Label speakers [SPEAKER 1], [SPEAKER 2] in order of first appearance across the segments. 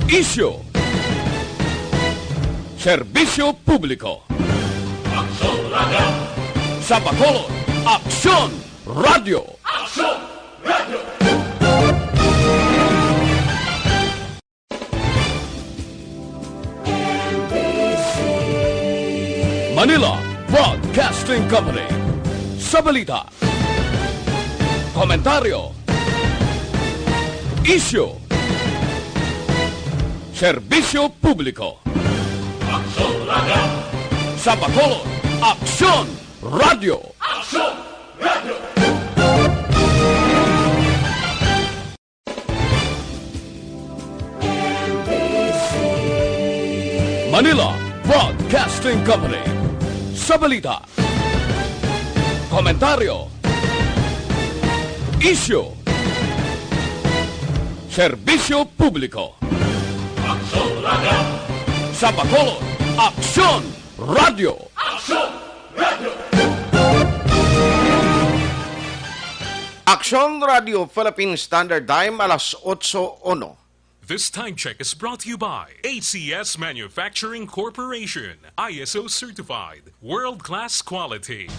[SPEAKER 1] Isyo, serbisyo publiko.
[SPEAKER 2] Aksyon Radio!
[SPEAKER 1] Sa Bacolod, Aksyon Radio!
[SPEAKER 2] Aksyon Radio!
[SPEAKER 1] Manila Broadcasting Company. Sa balita, komentaryo, isyo, serbisyo publiko.
[SPEAKER 2] Aksyon Radio!
[SPEAKER 1] Sa Bacolod, Aksyon Radio!
[SPEAKER 2] Aksyon Radio!
[SPEAKER 1] Manila Broadcasting Company. Sa balita, komentaryo, isyo, serbisyo publiko.
[SPEAKER 2] Aksyon Radio!
[SPEAKER 1] Sa Bacolod, Aksyon Radio!
[SPEAKER 2] Aksyon Radio!
[SPEAKER 3] Aksyon Radio Philippine Standard Time, alas 8:01.
[SPEAKER 4] This time check is brought to you by ACS Manufacturing Corporation, ISO certified, world-class quality.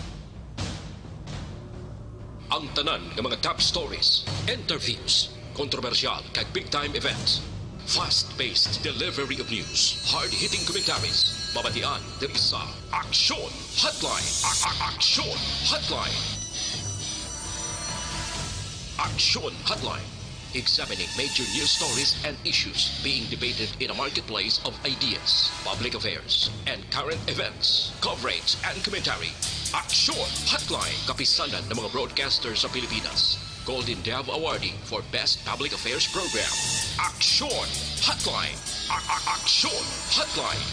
[SPEAKER 5] Ang tanan ng mga top stories, interviews, kontrobersyal kag big-time events, fast-paced delivery of news, hard-hitting commentaries, babatian ng isa, Aksyon Hotline. Aksyon Hotline. Aksyon Hotline. Examining major news stories and issues being debated in a marketplace of ideas, public affairs, and current events. Coverage and commentary. Aksyon Hotline. Kapisanan ng mga broadcasters sa Pilipinas. Golden Dove Awarding for Best Public Affairs Program. Aksyon Hotline. Aksyon Hotline.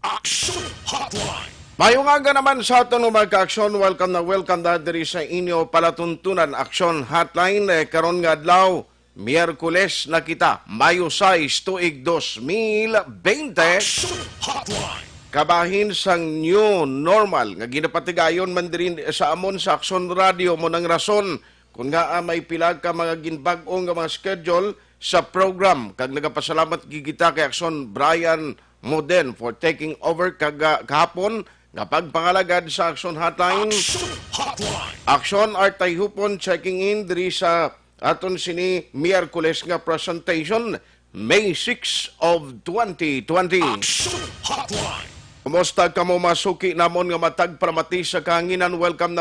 [SPEAKER 2] Aksyon Hotline!
[SPEAKER 3] Mayong aga naman sa aton mga ka-aksyon. Welcome na diri sa inyo palatuntunan Aksyon Hotline. Karon nga adlaw, Miyerkules na kita, Mayo 6, tuig 2020.
[SPEAKER 2] Aksyon Hotline!
[SPEAKER 3] Kabahin sang new normal nga ginapatigayon man diri sa amon sa Aksyon Radio mo nang rason kung nga may pilag ka mga ginbag-o nga mga schedule sa program. Kag nagapasalamat gigita kay Aksyon Brian Moden for taking over kahapon nga pagpangalagad sa Aksyon Hotline.
[SPEAKER 2] Aksyon Hotline!
[SPEAKER 3] Aksyon Artay Hupon checking in diri sa aton sini Miyerkules nga presentation May 6 of 2020.
[SPEAKER 2] Aksyon Hotline!
[SPEAKER 3] Kumusta ka mo masuki namon nga matag pramati sa kahanginan? Welcome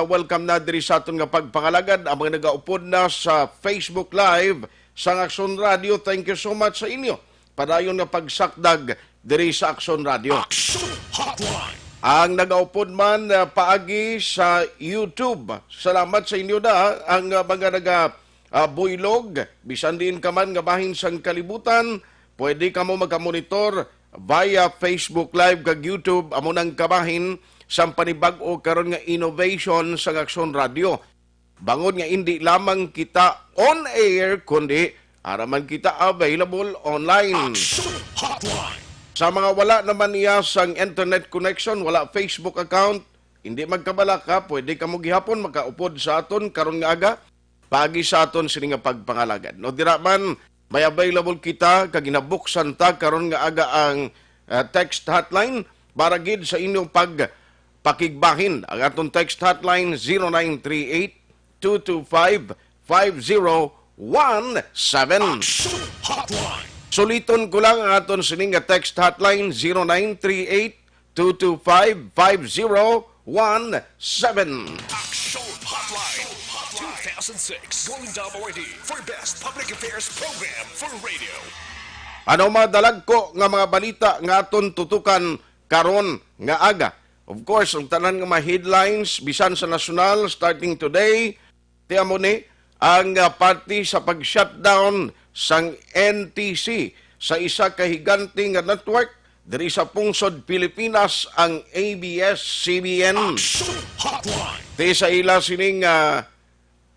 [SPEAKER 3] na diri sa aton nga pagpangalagad. Ang mga nagaupod na sa Facebook Live sa Aksyon Radio. Thank you so much sa inyo. Padayon nga pagsakdag diri sa Aksyon Radio.
[SPEAKER 2] Aksyon Hotline!
[SPEAKER 3] Ang nagaupod man paagi sa YouTube. Salamat sa inyo na ang mga buylog. Bisan din ka man nga bahin sang kalibutan. Pwede ka mo magkamonitor via Facebook Live kag YouTube. Amo nang kabahin sang panibag-o karon nga innovation sa Aksyon Radio. Bangon nga hindi lamang kita on air kundi araman kita available online.
[SPEAKER 2] Aksyon Hotline!
[SPEAKER 3] Sa mga wala naman niya sang internet connection, wala Facebook account, hindi magkabala ka, pwede ka mo gihapon makaupod sa aton karon nga aga, pagi sa aton sini nga pagpangalagad. No dira man may available kita kag ginabuksan ta karon nga aga ang text hotline para gid sa inyong pakigbahin. Ang aton text hotline 0938-225-5017.
[SPEAKER 2] Aksyon Hotline!
[SPEAKER 3] Suliton ko lang ang aton sining nga text hotline 0938-225-5017.
[SPEAKER 2] Aksyon Hotline! 2006 Golden Dove Awardee for Best Public Affairs Program for Radio.
[SPEAKER 3] Ano madalag ko nga mga balita nga aton tutukan karon nga aga. Of course, ang tanan nga mga headlines bisan sa nasyonal starting today, tiyan mo ni ang party sa pag-shutdown sang NTC sa isa ka higante nga network diri sa pungsod Pilipinas ang ABS-CBN.
[SPEAKER 2] Aksyon Hotline!
[SPEAKER 3] Di sa ila sining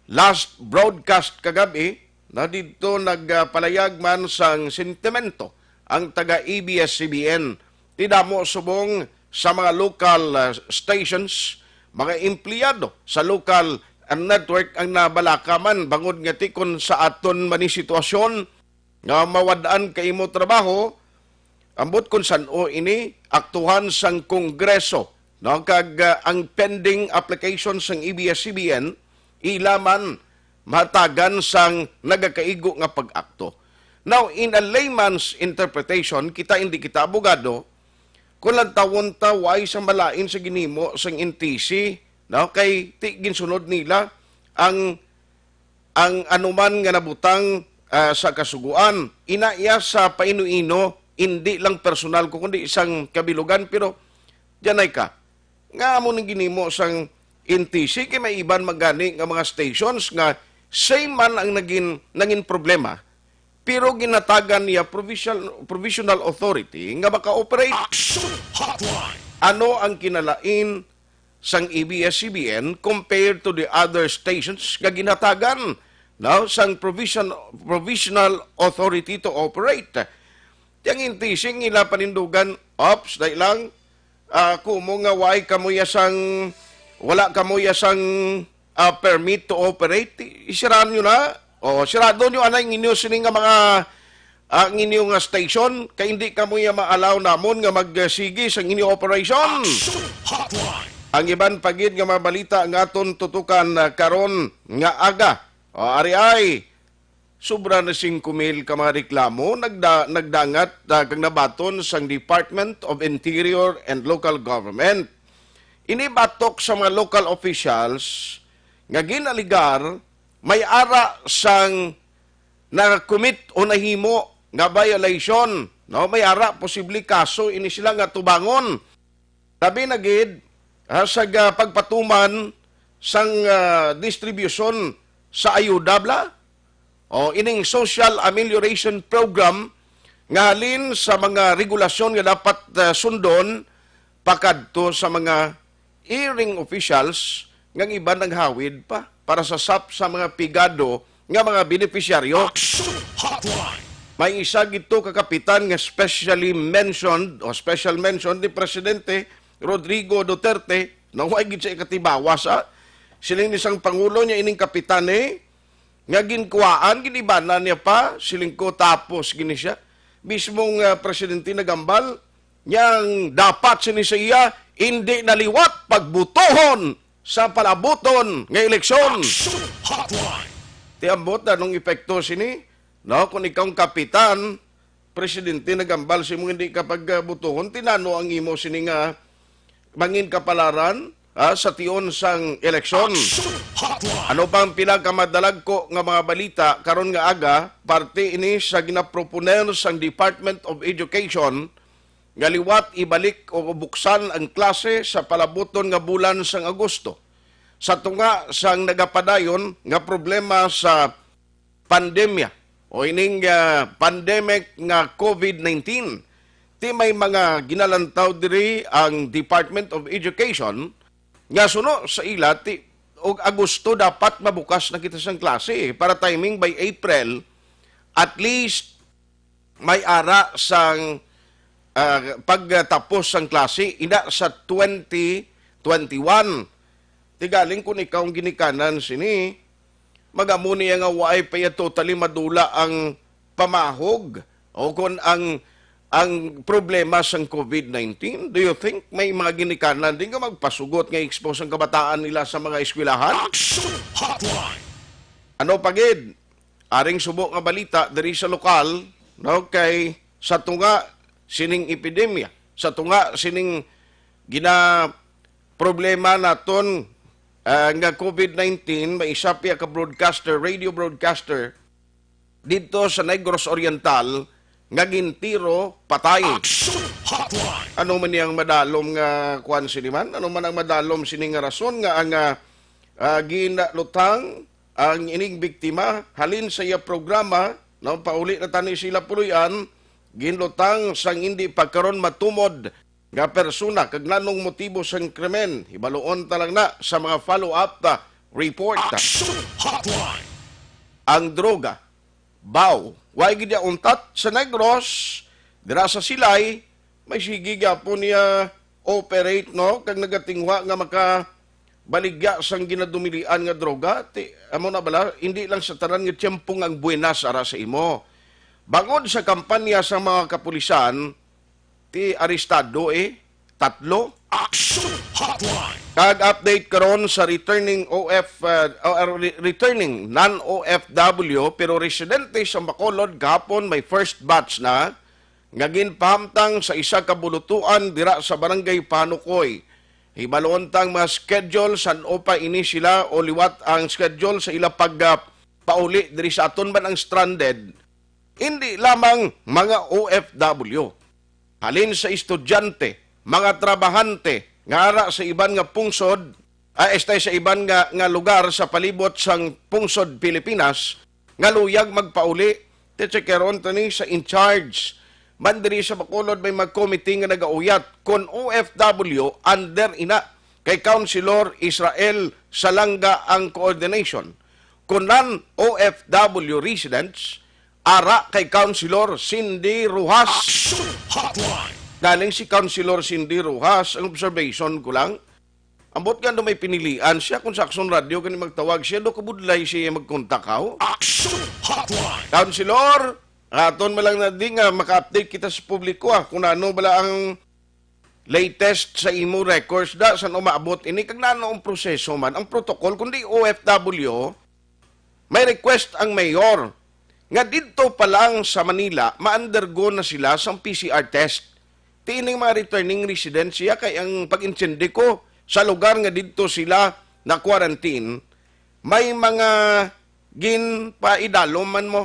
[SPEAKER 3] last broadcast kagabi na dito nagpalayag man sang sentimento ang taga ABS-CBN. Tidamo subong sa mga local stations, mga empleyado sa local ang network ang nabalakaman bangod nga ti kon sa aton man ni sitwasyon nga mawadaan kay imo trabaho ambot kun san-o ini aktuhan sang Kongreso no kag ang pending application sang ABS-CBN ilaman matagan sang nagakaigo nga pag-akto. Now, in a layman's interpretation, hindi kita abogado, kung lang tawon taway sa malain sa ginimo sang NTC, no? Kay ginsunod nila ang anuman nga nabutang sa kasuguan. Inaiya sa painuino, hindi lang personal ko, kundi isang kabilugan, pero diyan ay ka. Nga mo nang ginimo sang NTC, kay may iban magani nga mga stations nga same man ang naging problema. Pero ginatagan niya provisional authority nga maka-operate. Ano ang kinalain sang ABS-CBN compared to the other stations nga ginatagan no, sang provisional authority to operate? Tiyang intising ila panindugan, ops, dahil lang, kumo nga wala kamuya sang permit to operate, isiraan nyo na. O, sirado nyo anay ng inyo sining nga mga ang inyong station, kaya hindi ka mo maalaw namon nga magsigi sa inyong operation. Ang iban pagid nga mabalita nga aton tutukan karon nga aga. O, ari ay, sobra na 5,000 ka mga reklamo, nagdangat kag nabaton sa Department of Interior and Local Government. Inibatok sa mga local officials nga ginaligar may ara sang na-commit o nahimo nga violation, no? May ara posible kaso ini sila nga tubangon. Labi na gid sa pagpatuman sang distribution sa ayuda bla o ining social amelioration program nga halin sa mga regulasyon nga dapat sundon pakadto sa mga hearing officials nga iba naghawid pa para sa SAP sa mga pigado nga mga beneficiaryo. May isa gito kakapitan nga special mentioned ni Presidente Rodrigo Duterte na huwag gid sa ikatibawa sa siling isang pangulo niya ining kapitan nga ginkuwaan, ginibanan niya pa siling ko tapos gini siya. Mismong presidente nagambal niyang dapat siya hindi naliwat pagbutohon sa palabuton ng eleksyon. Tiambot na nung epekto sini, no? Kung ikaw kapitan, presidente nagambal si mong hindi kapag butuhon, tinano ang imo sini nga mangin kapalaran sa tion sang eleksyon. Ano pang pinagkamadalag ko nga mga balita karon nga aga, parte ini sa ginaproponer sang Department of Education nga liwat ibalik o buksan ang klase sa palabuton nga bulan sang Agosto. Sa tunga sang nagapadayon nga problema sa pandemya o ining pandemic nga COVID-19, ti may mga ginalantaw diri ang Department of Education nga suno sa ila ti og Agosto dapat mabukas na kita sang klase para timing by April at least may ara sang pagtapos ang klase, ina sa 2021. Tigaling kung ikaw ang ginikanan sini, magamuni nga waay pa totally madula ang pamahog o kung ang problema sa COVID-19. Do you think may mga ginikanan din ka magpasugot nga expose ang kabataan nila sa mga eskwelahan? Ano pagid? Aring subok nga balita diri sa lokal, no, kay sa tunga sining epidemya, sa tunga sining problema naton nga COVID-19, may isa piya ka broadcaster, radio broadcaster dito sa Negros Oriental nga gintiro patay. Ano man yang madalom nga kuan siniman? Ano man ang madalom sining nga rason nga ang ginalutang ang ining biktima halin sa iya programa, no, pauli na tani sila puluyan ginlutang sang hindi pagkaron matumod nga persona kag nanong motibo sang krimen. Hibaluon talang na sa mga follow-up report. Ang droga, baw, way gid untat sa Negros, dira sa Silay, may sige po niya operate, no, kag nagatingwa nga baligya sang ginadumilian nga droga, amo na bala, hindi lang sa tanan nga tiyempong ang buenas ara sa imo. Bangod sa kampanya sa mga kapulisan, ti arestado 3.
[SPEAKER 2] Action Hotline.
[SPEAKER 3] Kag-update karon sa returning returning non-OFW pero residente sa Bacolod gahapon may first batch na nga ginpahamtang sa isa ka bulutuan dira sa barangay Panukoy. Hibaloontang mga schedule san pa ini sila o liwat ang schedule sa ila pauli diri sa aton man ang stranded. Hindi lamang mga OFW. Halin sa estudyante, mga trabahante, nga ara sa iban nga pungsod, sa iban nga lugar sa palibot sang pungsod Pilipinas, nga luyag magpauli. Titsekeron tani sa in charge. Mandiri sa Bacolod may mag-committee nga nagauyat kon OFW under ina kay Councilor Israel Salanga ang coordination. Kung non-OFW residents, ara kay Councilor Cindy Ruhas.
[SPEAKER 2] Action Hotline.
[SPEAKER 3] Galing si Councilor Cindy Ruhas, ang observation ko lang, ambot nga may pinilian siya kung sa Action Radio kani magtawag siya, do kabudlay siya magkontak ako.
[SPEAKER 2] Action Hotline.
[SPEAKER 3] Councilor, aton mo lang na di nga maka-update kita sa publiko kung ano bala ang latest sa imo records da saan umaabot ini kag nano ang proseso man ang protocol kundi OFW may request ang mayor nga didto pa lang sa Manila ma-undergo na sila sa PCR test tining mga returning residents siya kay ang pag-intindi ko sa lugar nga didto sila na quarantine may mga ginpaidalo man mo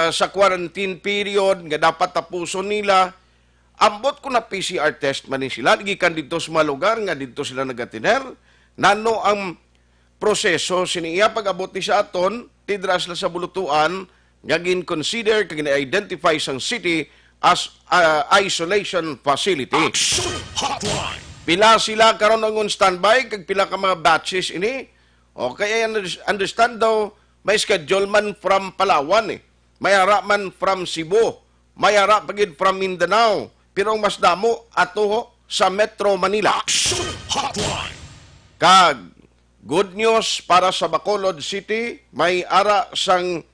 [SPEAKER 3] sa quarantine period nga dapat tapuson nila ambot ko na PCR test man ni sila gikan dito sa mga lugar nga dito sila nagatiner nano ang proseso siniya pag-abot ni sa aton tidra sila sa bulutuan nga gin-consider kag gina-identify sang city as isolation facility.
[SPEAKER 2] Action Hotline.
[SPEAKER 3] Pila sila karon ang standby kag pila ka mga batches ini okay understand daw may schedule man from Palawan may ara man from Cebu, may ara pagid from Mindanao, pero ang mas damo ato sa Metro Manila.
[SPEAKER 2] Action Hotline.
[SPEAKER 3] Kag good news para sa Bacolod City, may ara sang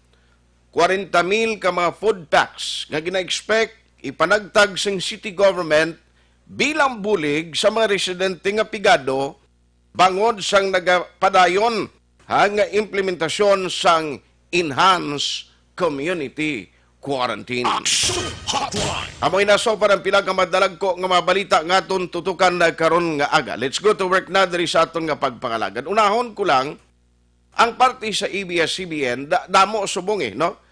[SPEAKER 3] 40,000 ka mga food packs nga gina-expect ipanagtag sang city government bilang bulig sa mga residente nga pigado bangod sang nagapadayon nga implementasyon sang enhanced community quarantine.
[SPEAKER 2] Action Hotline.
[SPEAKER 3] Amoy naso parang pinagkamadalag ko nga mga balita nga aton tutukan na karon nga aga. Let's go to work na diri sa aton nga pagpangalagan. Unahon ko lang, ang parte sa ABS-CBN, damo subong no?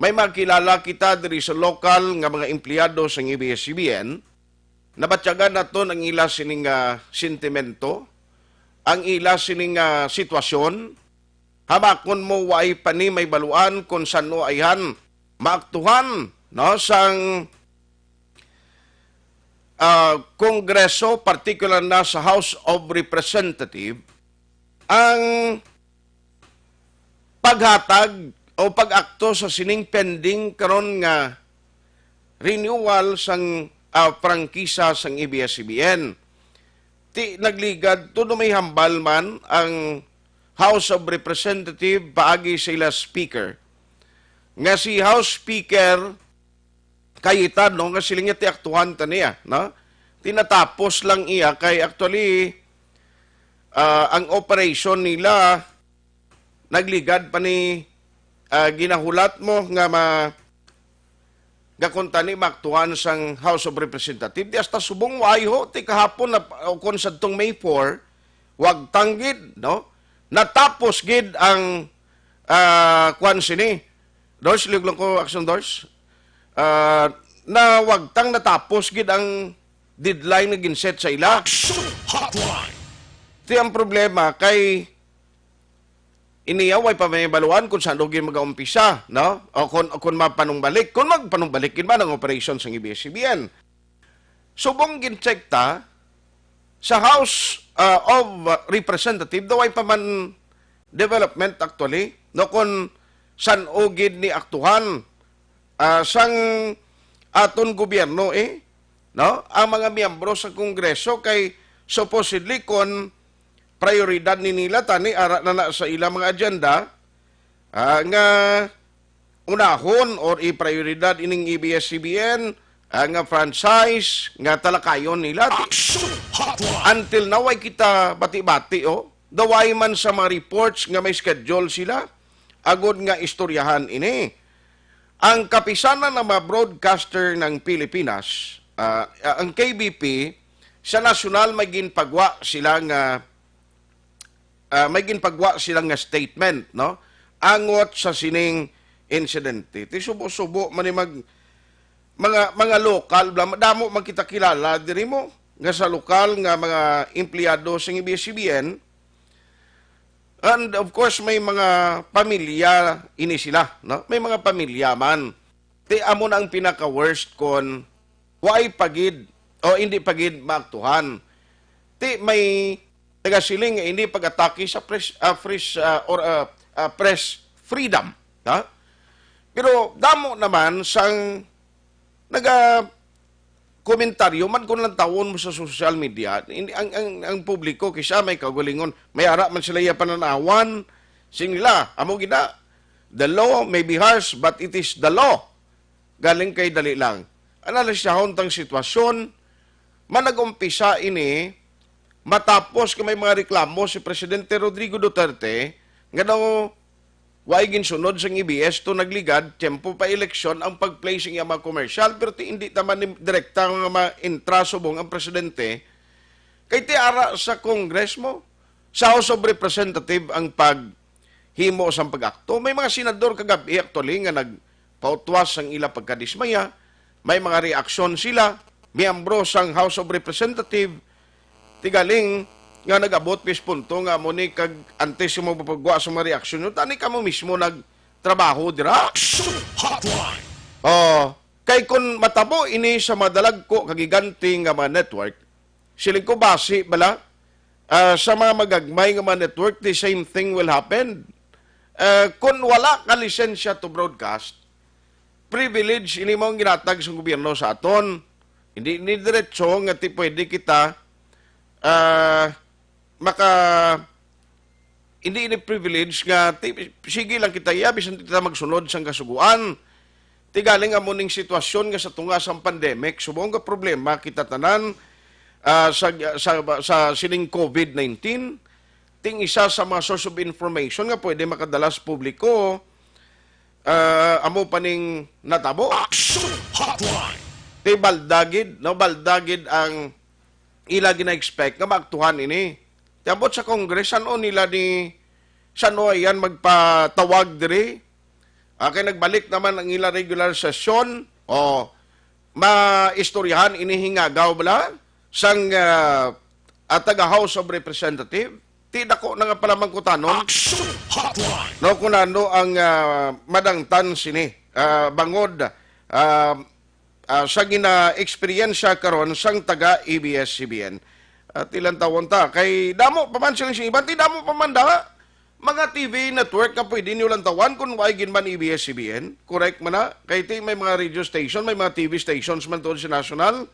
[SPEAKER 3] May makilala kita diri sa lokal nga mga empleyado sa ABS-CBN, nabatyagan naton ang ila sining sentimento, ang ila sining sitwasyon, hamakon mo way pani may baluan kung saan no ayhan maaktuhan no sang Kongreso, particular na sa House of Representatives, ang paghatag o pag-akto sa sining pending karon nga renewal sang prangkisa sang ABS-CBN. Ti nagligad tuno may hambal man ang House of Representatives paagi sila Speaker. Nga si House Speaker kayitan no nga sila nga tiaktuhan ta niya, no? Tinatapos lang iya kay actually ang operation nila nagligad pa ni ginahulat mo nga gakunta ni maktuhan sang House of Representatives di hasta subong wayho ti kahapon na kon sadtong May 4 wag tanggid no natapos gid ang kwan sini Dors lang ko action Dors na wag tang natapos gid ang deadline na ginset sa ila.
[SPEAKER 2] Action Hotline.
[SPEAKER 3] Ti ang problema kay iniyaway pa may baluan kung saan dogin mag-umpisa, no? O kung mapanumbalik, kung magpanumbalikin man ang operation sa ABS-CBN. Subong gin-check ta sa House of Representatives, daw ay pa man development actually, no? Kung saan ogid ni aktuhan sang aton gobyerno no? Ang mga miyembro sa Kongreso kay supposedly kung prioridad ni nila tani ara na sa ilang mga agenda nga unahon or i-prioridad ining ABS-CBN nga franchise nga talakayon nila. Until now ay kita bati-bati daway man sa mga reports nga may schedule sila agod nga istoryahan ini. Ang kapisanan ng mga broadcaster ng Pilipinas, ang KBP, sa nasyonal may ginpagwa silang nga statement, no? Angot sa sining insidente. Ti subo-subo man mga lokal, damo man kita kilala diri mo nga sa lokal nga mga empleyado sa ABS-CBN. And of course may mga pamilya ini sila, no? May mga pamilya man. Ti amo na ang pinaka-worst kon why pagid o hindi pagid maaktuhan. Ti may taga-siling hindi pag-atake sa press freedom. Ha? Pero damo naman sang komentaryo man kung lang tawon mo sa social media, ang publiko kisa may kagalingon, may ara man sila pananawan, sing nila, amo gina, the law may be harsh, but it is the law. Galing kay dali lang. Analisahon tang sitwasyon, manag-umpisa ini, matapos kung may mga reklamo si Presidente Rodrigo Duterte, nga daw, why ginsunod sa EBS to nagligad, tempo pa eleksyon ang pag-placing yung mga commercial, pero hindi naman direkta nga ma-intrasobong ang Presidente, kay ti ara sa Congress mo, sa House of Representative ang paghimo sa pag-akto. May mga senador kagabi actually nga nagpautwas ang ila pagkadismaya, may mga reaksyon sila, miyembro sang House of Representative, tigaling nga nag-abot pis punto nga mo ni kag antes mo mapagwa sa mga reaksyon nyo, tani ka mo mismo nagtrabaho dira. Kay kun matabo ini sa madalag ko kagiganti nga mga network, siling ko basi bala sa mga magagmay nga mga network, the same thing will happen. Kung wala ka lisensya to broadcast, privilege ini mo ang ginatag sa gobyerno sa aton. Hindi ni diretso nga ti pwede kita hindi privilege nga sige lang kita bisan kita magsunod sang kasuguan. Ti galing amuning sitwasyon nga sa tunga sang pandemic, subong nga problema kita tanan sa sining COVID-19. Ting isa sa mga source of information nga pwede makadala sa publiko, amo paning natabo. Ti baldagid, no, baldagid ang ila gina-expect nga maaktuhan ini. Tiabot sa Congress, ano nila ni sano yan magpatawag diri? Kaya nagbalik naman ang ila regular session o maistoryahan inihingagaw bala sang taga House of Representative. Ti dako na nga pala magkutanon. No, kunano ang madangtan sini bangod sa gina-eksperyensya karon sang taga ABS-CBN. At ilang tawon ta. Kay damo pa man silang iban, ti damo pa man da. Mga TV network na pwede nyo lang tawan kung why ginman ABS-CBN. Correct man na. Kay ti may mga radio station, may mga TV stations man to sa national.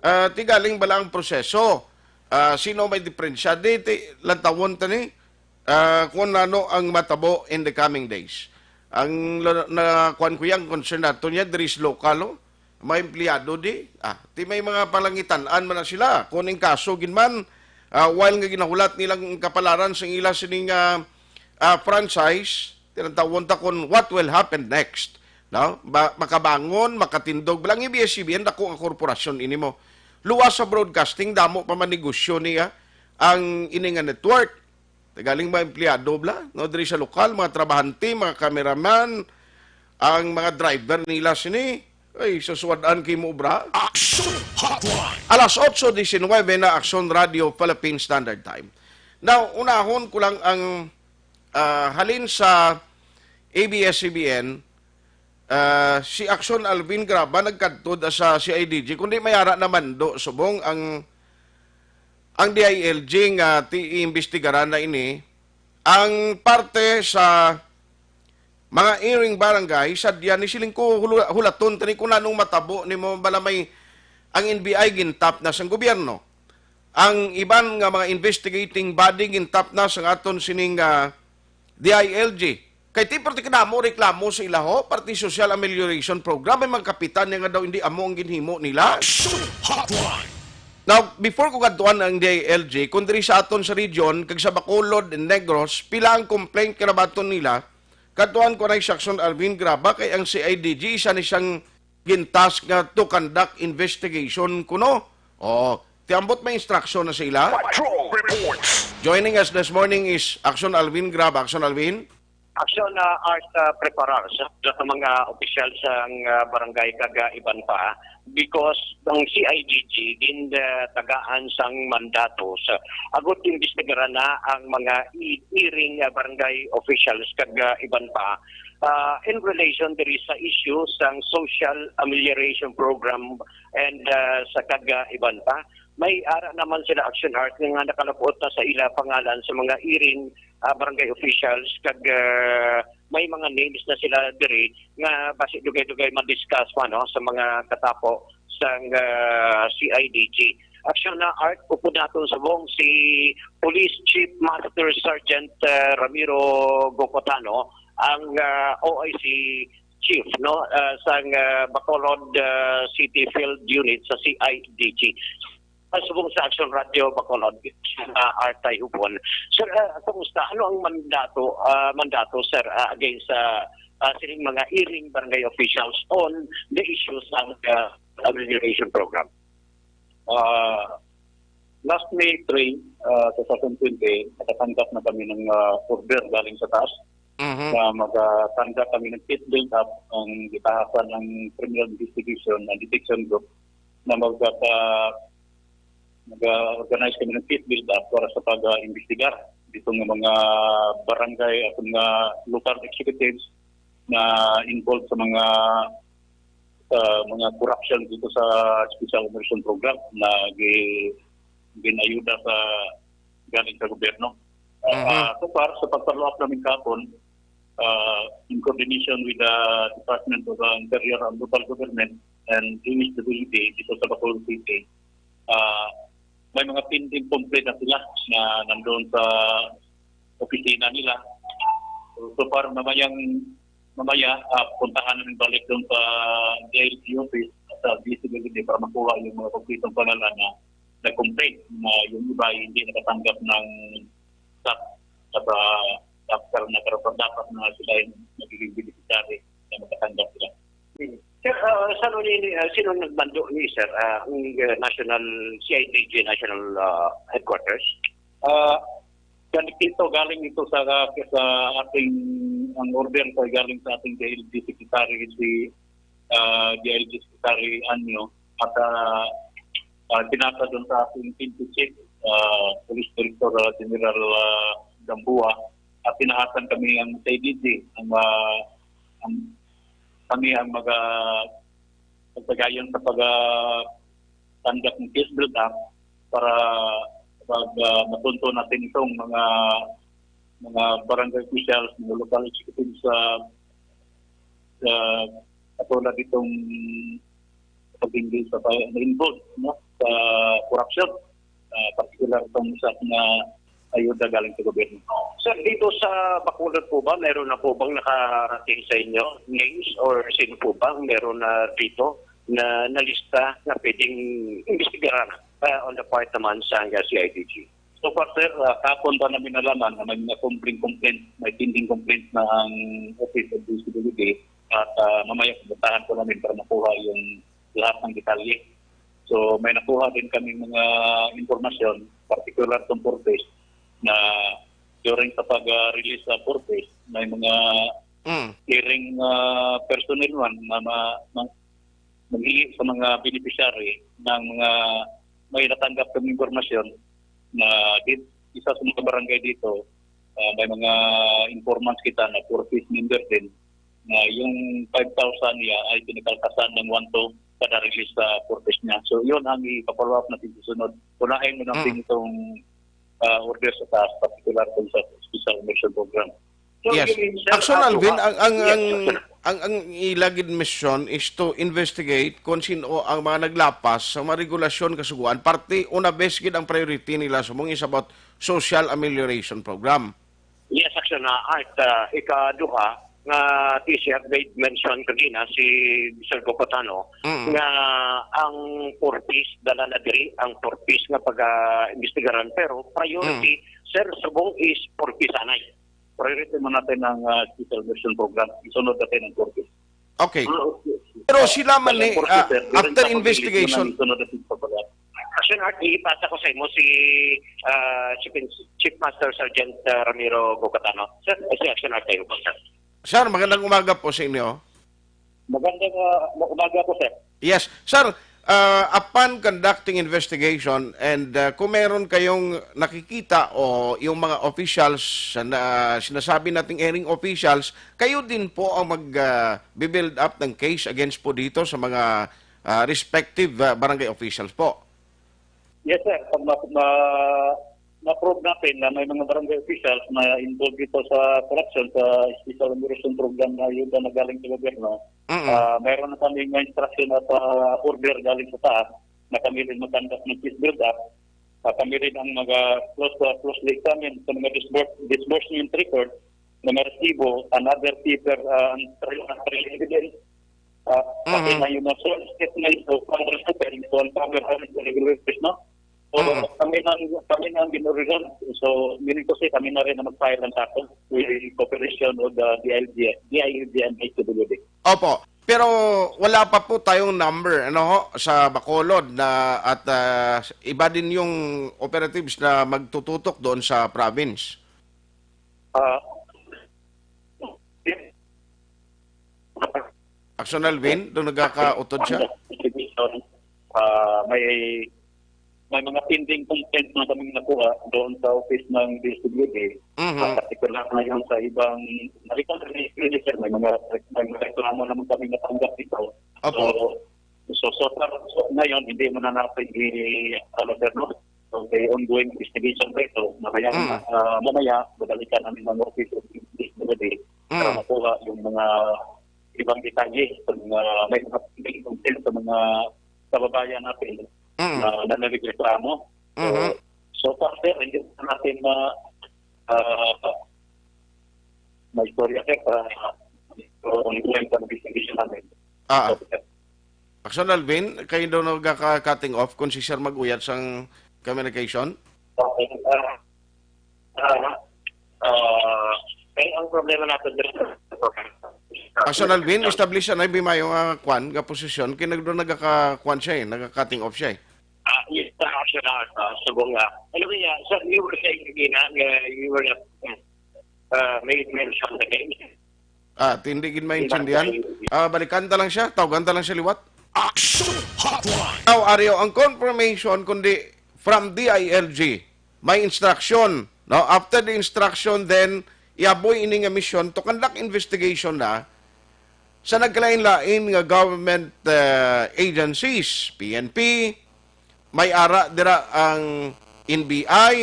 [SPEAKER 3] Ti galing bala ang proseso. Sino may diferensya? Di ti lang tawon ta ni kung ano ang matabo in the coming days. Ang nakuan ko yung concern nato niya, there is local, may empleyado di. Ti may mga palangitan-an man na sila. Kuning kaso ginman, while nga ginahulat nilang kapalaran sa ila sining franchise, tinatawon ta kung what will happen next. No? Makabangon, makatindog. Balang ABS-CBN, dako ang korporasyon ini mo. Luwas sa broadcasting, damo pa man negosyo niya ang ininga network. Galing mga empleyado bla, no, diri sa lokal, mga trabahante, mga cameraman, ang mga driver nila sini. Ay, susuwadaan kay mo, bra.
[SPEAKER 2] Action Hotline.
[SPEAKER 3] Alas 8:19 na Action Radio Philippine Standard Time. Now, unahon ko lang ang halin sa ABS-CBN, si Action Alvin Graba nagkadtod sa CIDG, kundi mayara naman do subong ang DILG nga ti-imbestigaran na ini ang parte sa mga iring barangay sadya ni siling ko hulaton tani kun anong matabo ni mo bala may ang NBI gintap na sang gobyerno ang iban nga mga investigating body gintap na sa aton sining DILG. Kay ti perti kanamo reklamo sa ilaho, Party Social Amelioration Program, may mga kapitan nga daw hindi amo ang ginhimo nila.
[SPEAKER 2] Hotline.
[SPEAKER 3] Now, before ko katuan ang DILG, kung diri sa aton sa region, kag sa Bacolod and Negros, pila ang complaint karabaton nila, katuan ko na yung Saxon Alvin Graba, kay ang CIDG, isa ni siyang gintas nga to conduct investigation kuno. Tiambot may instruction na sila.
[SPEAKER 2] Patrol reports.
[SPEAKER 3] Joining us this morning is Action Alvin Graba. Action Alvin.
[SPEAKER 6] Aksyon na art preparar sa mga opisyal sa barangay Kagaiban pa because ang CIDG din tagaan sang mandato sa agot imbestigar na ang mga iring barangay officials Kagaiban pa in relation there is sa issue sang social amelioration program and sa Kagaiban pa. May ara naman sila Action Art nga nakalapot na sa ila pangalan sa mga iring barangay officials kag may mga names na sila diri nga basi dugay-dugay ma-discuss pa no sa mga katapo sang CIDG. Action na Art upo naton sa buong si Police Chief Master Sergeant Ramiro Gocotano ang OIC Chief no sang Bacolod City Field Unit sa CIDG. Subong sa Action Radio Bacolod Artay Upon. Sir, kumusta? Ano ang mandato sir against sining mga iring barangay officials on the issues ng amelioration program?
[SPEAKER 7] Last May 3, 2020, nakatanggap na kami ng order galing sa taas na magtanggap kami ng pit build-up ang gitahasan ng criminal investigation and detection group na mag-organize kami ng pit build-up para sa pag-investigar dito ng mga barangay at mga local executives na involved sa mga corruption dito sa Special Immersion Program na ginayuda sa galing sa gobyerno. So far, sa pag-follow up namin kapon, in coordination with the Department of Interior and Local Government and Municipality dito sa Bacolod City, may mga pending complaint na sila na nandoon sa opisina nila. So far, mamaya, puntahan namin balik doon sa DILG office at sa visibility para makuha yung mga kompletong pangalan na nag-complaint na yung iba hindi nakatanggap ng SAP at dapat na sila yung magiging beneficiary na makatanggap sila.
[SPEAKER 6] Sir, sino nagbando ni sir ang National CIDG National Headquarters?
[SPEAKER 7] Ganito galing ito sa ating ang order ko galing sa ating DILG Secretary DILG Secretary Anyo at pinasa doon sa ating Pinto Chief Police Director General Gambua at pinahasan kami ang CIDG kami ang magpagayon sa pag-conduct ng case build-up para matunto natin itong mga barangay officials, mga local executives sa katulad itong pag-ingil sa involved sa corruption, particular itong isa na ayuda galing sa gobyerno.
[SPEAKER 6] Sir, dito sa Bacolod po ba, meron na po bang nakarating sa inyo names or sino po ba meron na dito na nalista na pwedeng investigaran on the part naman sa CIDG?
[SPEAKER 7] So far, sir, kapon pa namin nalaman na may mga complaint, may pending complaint na ang Office of Disability at mamaya puntahan ko namin para makuha yung lahat ng detalye. So may nakuha din kami mga informasyon, particular itong purpose, na during sa pag-release sa purpose, may mga hearing personnel na maghihi sa mga beneficiary ng mga may natanggap kami informasyon na isa sa mga barangay dito, may mga informants kita na purpose member din na yung 5,000 niya ay pinikaltasan ng 1-2 kada release sa purpose niya. So yun ang ipapollow up natin susunod. Unahin mo natin itong order sa taas, particular sa Special Immersion Program.
[SPEAKER 3] Yes. Action Alvin, ang ang ilagid mission is to investigate kung sino ang mga naglapas sa mga regulasyon kasuguan. Parte, una best gid ang priority nila sumong is about social amelioration program.
[SPEAKER 6] Yes, actually na Art, ikaduha nga t-shirt made mention kanina si Sir Gocotano nga ang purpose dala na diri ang purpose nga pag-investigaran pero priority sir subong is purpose anay.
[SPEAKER 7] Priority mo natin ang special mission program. Isunod natin ang purpose.
[SPEAKER 3] Okay. Pero sila man ni after investigation,
[SPEAKER 6] Action Art, ipasa ko sa imo si Chief Master Sergeant Ramiro Gocotano. Sir, si Action Art tayo po, sir.
[SPEAKER 3] sir, magandang umaga po sa inyo.
[SPEAKER 7] Magandang umaga po, sir.
[SPEAKER 3] Yes, sir. Upon conducting investigation and kung meron kayong nakikita o yung mga officials na sinasabi nating hearing officials, kayo din po ang mag-build up ng case against po dito sa mga respective barangay officials po.
[SPEAKER 7] Yes, sir. Pag ma-prove natin na may mga barangay officials na involved dito sa corruption sa special emergency program na yun na galing sa gobyerno, mayroon na kami ng instruction at order galing sa taas na kami rin mag-conduct ng case build-up. Kami rin ang closely examine sa mga disbursement record, mga resibo, another paper, and trail evidence. Pati na yung source statement o Congress preparing to uncover how the regulators, no? So, kami na ang ginurizon. So, meaning to say, kami na rin na mag-file ng kaso with cooperation of the DILG and HWD.
[SPEAKER 3] Opo. Pero wala pa po tayong number sa Bacolod na at iba din yung operatives na magtututok doon sa province. Action Alvin, doon nagkakautod siya?
[SPEAKER 7] May mga pending complaints na kami nakuha doon sa office ng DSWD. Particular na yun sa ibang narinig, may mga reklamo naman kami natanggap dito. So ngayon, hindi mo na natin the ongoing investigation rito. Mamaya, babalikan namin ng office of DSWD para makuha yung mga ibang detalye sa mga may mga pending complaints sa mga kababayan natin na nagreklamo. So far, sir, hindi natin may istorya, sir, ongoing investigation namin.
[SPEAKER 3] Action Alvin, kayo daw nagka-cutting off kung si Sir Maguyat sang communication?
[SPEAKER 6] Okay. Ang problema natin dito.
[SPEAKER 3] Action Alvin, establish na bimayo nga kwan, nga posisyon, kinagdo nagka-kwan siya nagka-cutting off siya
[SPEAKER 6] Yes, Action Art. Subong nga. Anyway, so you were saying again, you were made mention again.
[SPEAKER 3] Tindigin maintindihan. Balikan ta lang siya, tawagan ta lang siya liwat.
[SPEAKER 2] Action Hotline.
[SPEAKER 3] Now, Aryo, ang confirmation kundi from DILG, may instruction. No? After the instruction, then, iaboy ini nga mission to conduct investigation na sa nagkalain-lain nga government agencies, PNP, may ara dira ang NBI,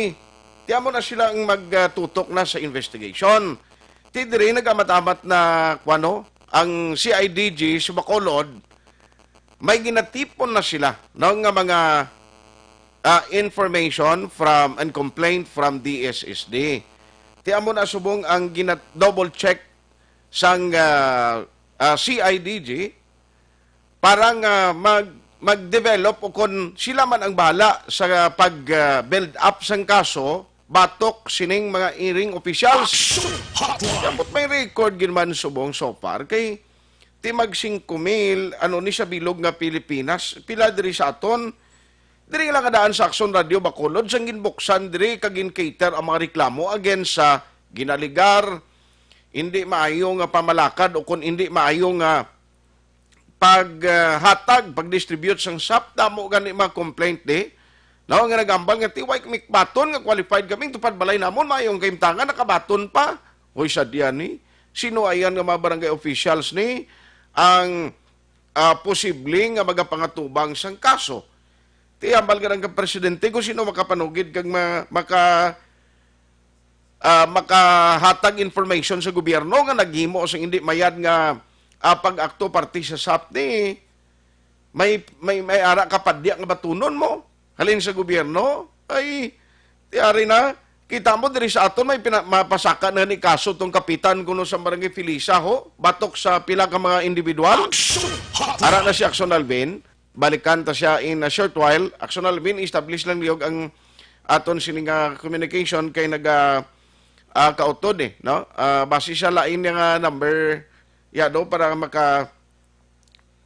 [SPEAKER 3] tiyan mo na sila ang magtutok na sa investigation. Ti diri nagamatamat na kwano, ang CIDG sa Bacolod, may ginatipon na sila ng mga information from and complaint from DSSD. Tiyan mo na subong ang double check sang CIDG parang mag-develop o kung sila man ang bahala sa pag-build up sang kaso, batok sining mga iring officials. Kapot may record ginman subong so far kay timag 5,000 ni sa bilog nga Pilipinas pila diri sa aton diri lang kadaan sa Action Radio Bacolod sang ginbuksan diri kagin cater ang mga reklamo against sa ginaligar hindi maayo nga pamalakad o kung hindi maayo nga paghatag, pag-distribute sang SAP, damo gani mga complaint no, nga nagambal nga tiway mikbaton nga qualified kami tupad balay namon mayong kaimtangan nakabaton pa. Hoy sadya ni sino ayan nga mga barangay officials ni ang posibleng nga magapangatubang sang kaso. Ti ambal nga ng presidente kung sino makapanugid kag makahatag information sa gobyerno nga naghimo sa hindi mayad nga pag-akto parti sa SAPNI, may ara kapadya nga batunon mo. Halin sa gobyerno, ay tiari na. Kita mo diri sa aton may mapasaka na ni kaso tong kapitan kuno sa Barangay Felisa ho, batok sa pila ka mga individual. Ara na si Action Alvin, balikan ta siya in a short while. Action Alvin, establish lang niyog ang aton sining communication kay kautod no? Base siya lain nga number do para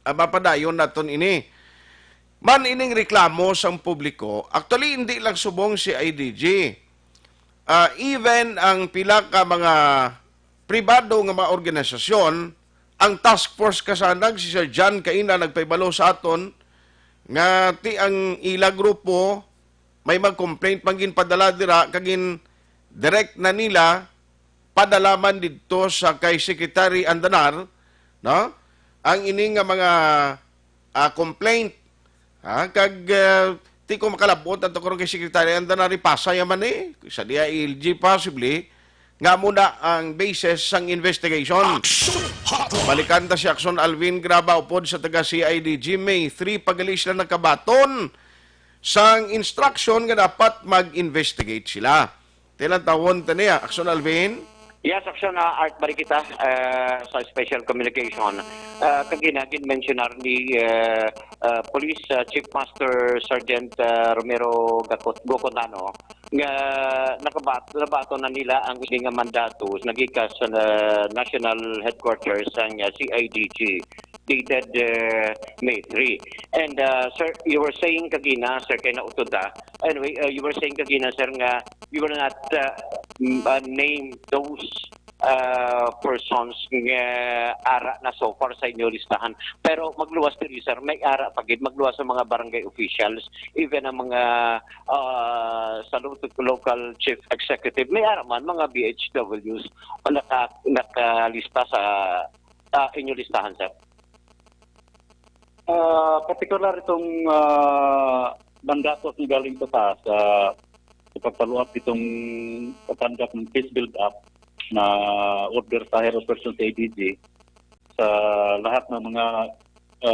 [SPEAKER 3] mapadayon naton ini. Man ining reklamo sang publiko, actually hindi lang subong si IDG. Even ang pila ka mga pribado nga mga organisasyon, ang task force kasanag si Sir John Kaina nagpaybalo sa aton nga ti ang ila grupo may mag-complaint mangin padala dira kagin direct na nila padalaman didto sa kay Secretary Andanar, no? Ang ini nga mga complaint ti ko makalabot at ako kay Secretary Andanar ipasa yaman sa dia LG possibly nga muna ang basis sang investigation. Balikan ta si Action Alvin Graba upod sa taga CIDG May 3 pagalis lang nakabaton sang instruction nga dapat mag-investigate sila. Tilang tawon ta niya, Action Alvin?
[SPEAKER 6] Yes, Action Art Barikita sa Special Communication. Kaginagin mentionar ni Police Chief Master Sergeant Romero Gocondano nga nakabato na nila ang ining mandatos nagikas sa National Headquarters ng CIDG dated May 3. And sir, you were saying kagina, sir, kay nautoda. Anyway, you were saying kagina, sir, nga you will not name those persons nga ara na so far sa inyo listahan. Pero magluwas diri, sir, may ara pagid magluwas sa mga barangay officials, even ang mga sa local chief executive, may ara man mga BHWs o nakalista sa inyo listahan, sir.
[SPEAKER 7] Particular itong mandatos ni galing sa taas sa pagpaluap itong pagkandak ng peace build-up na order sa Hero Person sa ADG sa lahat ng mga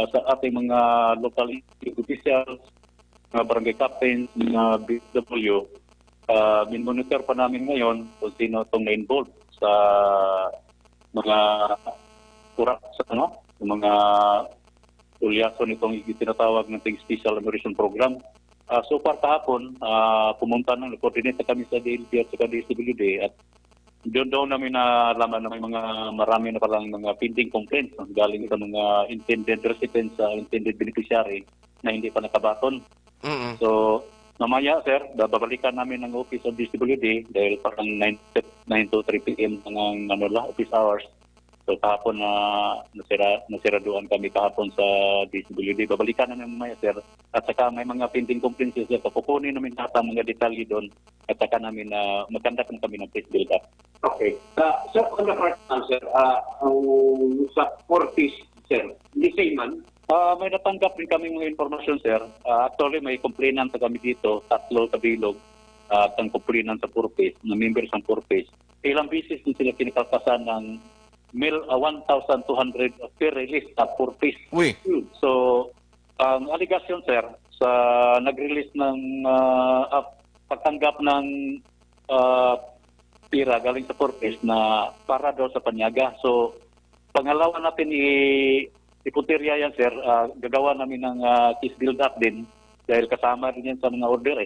[SPEAKER 7] sa ating mga local officials, mga barangay captains, mga BW. Min-monitor pa namin ngayon kung sino itong na-involved sa mga kurak sa mga ulyason itong tinatawag ng Special Immersion Program. So far kahapon, pumunta ng coordinate kami sa DLP at sa DSWD at doon daw namin nalaman na may marami na palang mga pending complaints galing sa mga intended recipients sa intended beneficiary na hindi pa nakabaton.
[SPEAKER 3] Mm-hmm.
[SPEAKER 7] So, mamaya sir, babalikan namin ng office of DSWD dahil parang 9 to 3 p.m. ng office hours. So kahapon nasiraduan kami kahapon sa DSWD. Babalikan namin mamaya sir. At saka may mga pending complaints sir. Kukunin namin lahat ang mga detalye doon. At saka namin magkandak kami ng press build up.
[SPEAKER 6] Okay. Sir, on the part sir, sa Fortis, sir, di same man?
[SPEAKER 7] May natanggap rin kami mga informasyon sir. Actually may complainant kami dito, 3 kabilog. At ang complainant sa Fortis, na members ng Fortis. Ilang beses din sila pinikaltasan ng 1,200 per release at 4 piece.
[SPEAKER 3] Uy.
[SPEAKER 7] So, ang allegation, sir, sa nag-release ng pagtanggap ng pira galing sa 4 piece na para daw sa panyaga. So, pangalawa natin iputirya yan, sir. Gagawa namin ng case build-up din dahil kasama rin yan sa mga order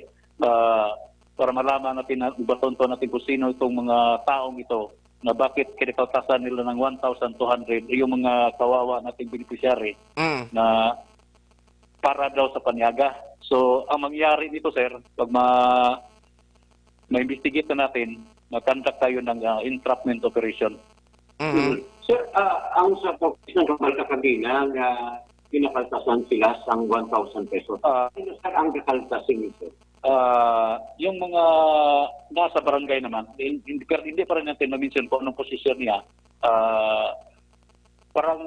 [SPEAKER 7] para malaman natin, ibatonto natin kung sino itong mga taong ito na bakit kinikaltasan nila ng 1,200 yung mga kawawa nating beneficiary na para daw sa panyaga. So, ang mangyari dito, sir, pag ma-investigate na natin, mag-conduct tayo ng entrapment operation.
[SPEAKER 6] Sir, ang sa pagkis ng kamalta kanina nga kinakaltasan sila sa 1,000 pesos. Ano, sir, ang kakaltasin nito?
[SPEAKER 7] Yung mga nasa barangay naman, hindi pa rin natin na-mention kung anong posisyon niya. Parang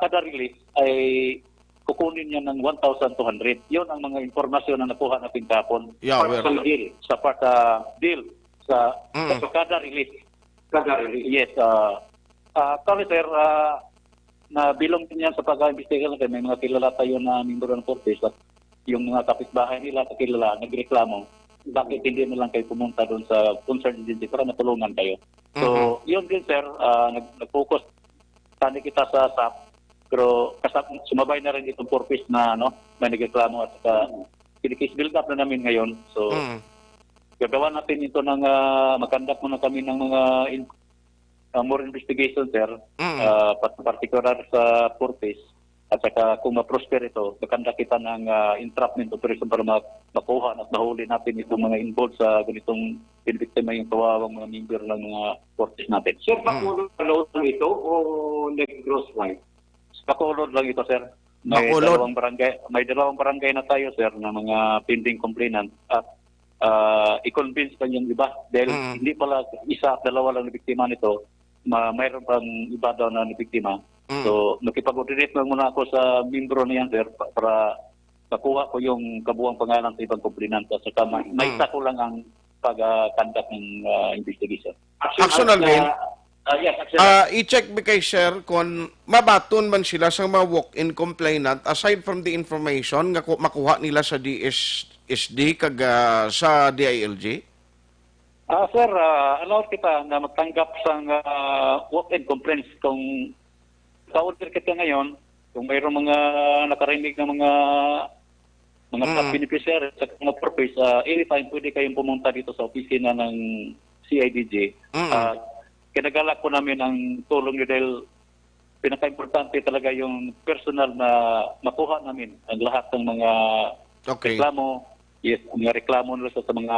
[SPEAKER 7] kada release ay kukunin niya ng 1,200. Yun ang mga informasyon na nakuha natin kahapon.
[SPEAKER 3] Yeah,
[SPEAKER 7] sa part deal. Sa kada release.
[SPEAKER 6] Kada release?
[SPEAKER 7] Yes. Actually, sir, na bilong din yan sa pag-imbestiga natin. May mga kilala tayo na member ng Fortis at yung mga kapitbahay nila kakilala nagreklamo, bakit hindi na lang kayo pumunta doon sa concerned agency para matulungan kayo. So, yun din sir, nag-focus tani kita sa SAP, pero sumabay na rin itong Fortis na may nagreklamo at kinikis build up na namin ngayon. So, gagawa natin ito ng mag-conduct muna kami ng mga more investigation, sir, particular sa Fortis. At saka kung ma-prosper ito, kakanda kita ng entrapment operation para makuha at mahuli natin itong mga involved sa ganitong pinibiktima yung kawawang mga member ng mga Fortis natin.
[SPEAKER 6] Sir, Bacolod lang ito o Negros White?
[SPEAKER 7] Bacolod lang ito, sir. May dalawang barangay na tayo, sir, na mga pending complainant. At i-convince pa yung iba dahil hindi pala isa at dalawa lang na biktima nito, mayroon pang iba daw na biktima. So, nakipag-coordinate muna ako sa membro na yan, sir, para makuha ko yung kabuang pangalan sa ibang complainant. At saka maisa ko lang ang pag-conduct ng investigation.
[SPEAKER 3] Action Alvin,
[SPEAKER 7] Yes,
[SPEAKER 3] i-check mo kay sir kung mabaton man sila sa mga walk-in complainant aside from the information nga makuha nila sa DSSD kag sa DILG?
[SPEAKER 7] Sir, allow kita na magtanggap sa walk-in complaints kung sa-order kita ngayon, kung mayroong mga nakarinig na mga beneficiary sa mga purpose, anytime pwede kayong pumunta dito sa opisina ng CIDG. Kinagalak po namin ang tulong nyo dahil pinaka-importante talaga yung personal na makuha namin ang lahat ng mga reklamo. Yes, mga reklamo nila sa mga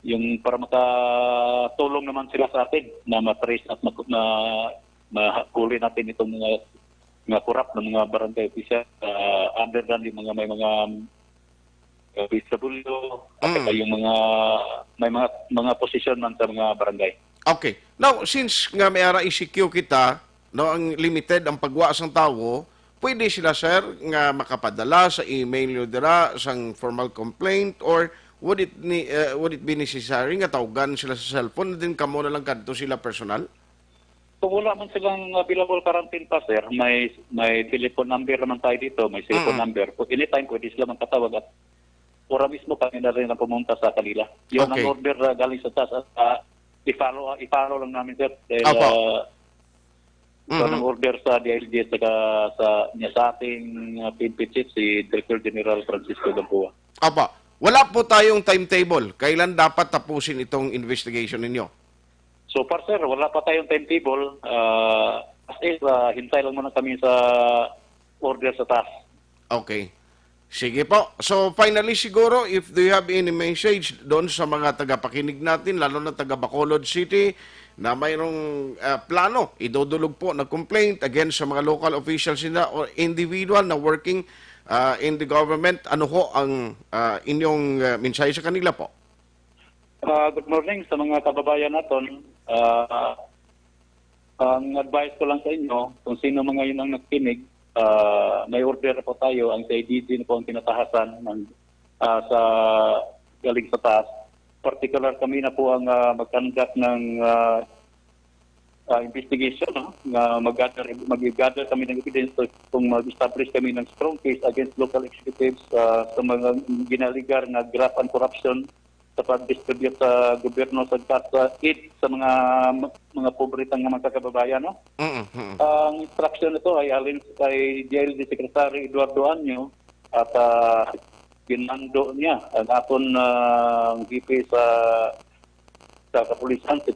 [SPEAKER 7] yung para makatulong naman sila sa atin na matrace at mahuli natin itong mga corrupt na mga barangay official under than yung may mga PSW at yung mga posisyon man sa mga barangay.
[SPEAKER 3] Okay. Now, since nga may ara ICQ kita, ang limited ang pagwa sang tawo, pwede sila sir nga makapadala sa email nyo dira sang formal complaint or would it be necessary nga tawagan sila sa cellphone din kamo na lang kadto sila personal?
[SPEAKER 7] Kung wala man silang billable quarantine pa, sir, may telephone number naman tayo dito, may cellphone number. Anytime pwede sila magkatawag at ora mismo kami na rin ang pumunta sa kanila. Yun ang order galing sa taas at i-follow lang namin, sir. Dahil ang order sa DILG sa ating PNP chief, si Director General Francisco Gamboa.
[SPEAKER 3] Apa, wala po tayong timetable. Kailan dapat tapusin itong investigation ninyo?
[SPEAKER 7] So far, sir, wala pa tayong timetable. Hintay lang muna kami sa order sa taas.
[SPEAKER 3] Okay. Sige po. So finally siguro, if do you have any message doon sa mga tagapakinig natin, lalo na taga Bacolod City, na mayroong plano, idudulog po na complaint against sa mga local officials nila or individual na working in the government, ano ho ang inyong mensahe sa kanila po?
[SPEAKER 7] Good morning sa mga kababayan natin. Ang advice ko lang sa inyo, kung sino mga yun ang nagkinig, may order po tayo, ang CIDG na po ang tinatahasan sa galing sa taas. Particular kami na po ang mag-conduct ng investigation, mag-gather kami ng evidence kung mag-establish kami ng strong case against local executives sa mga ginaligar na graft and corruption sa pag-distribute sa gobyerno sa aid sa mga pobretang mga kababayan. No? Ang instruction nito ay alin kay DILG Secretary Eduardo Anyo at ginando niya ang aton VP sa kapulisan, si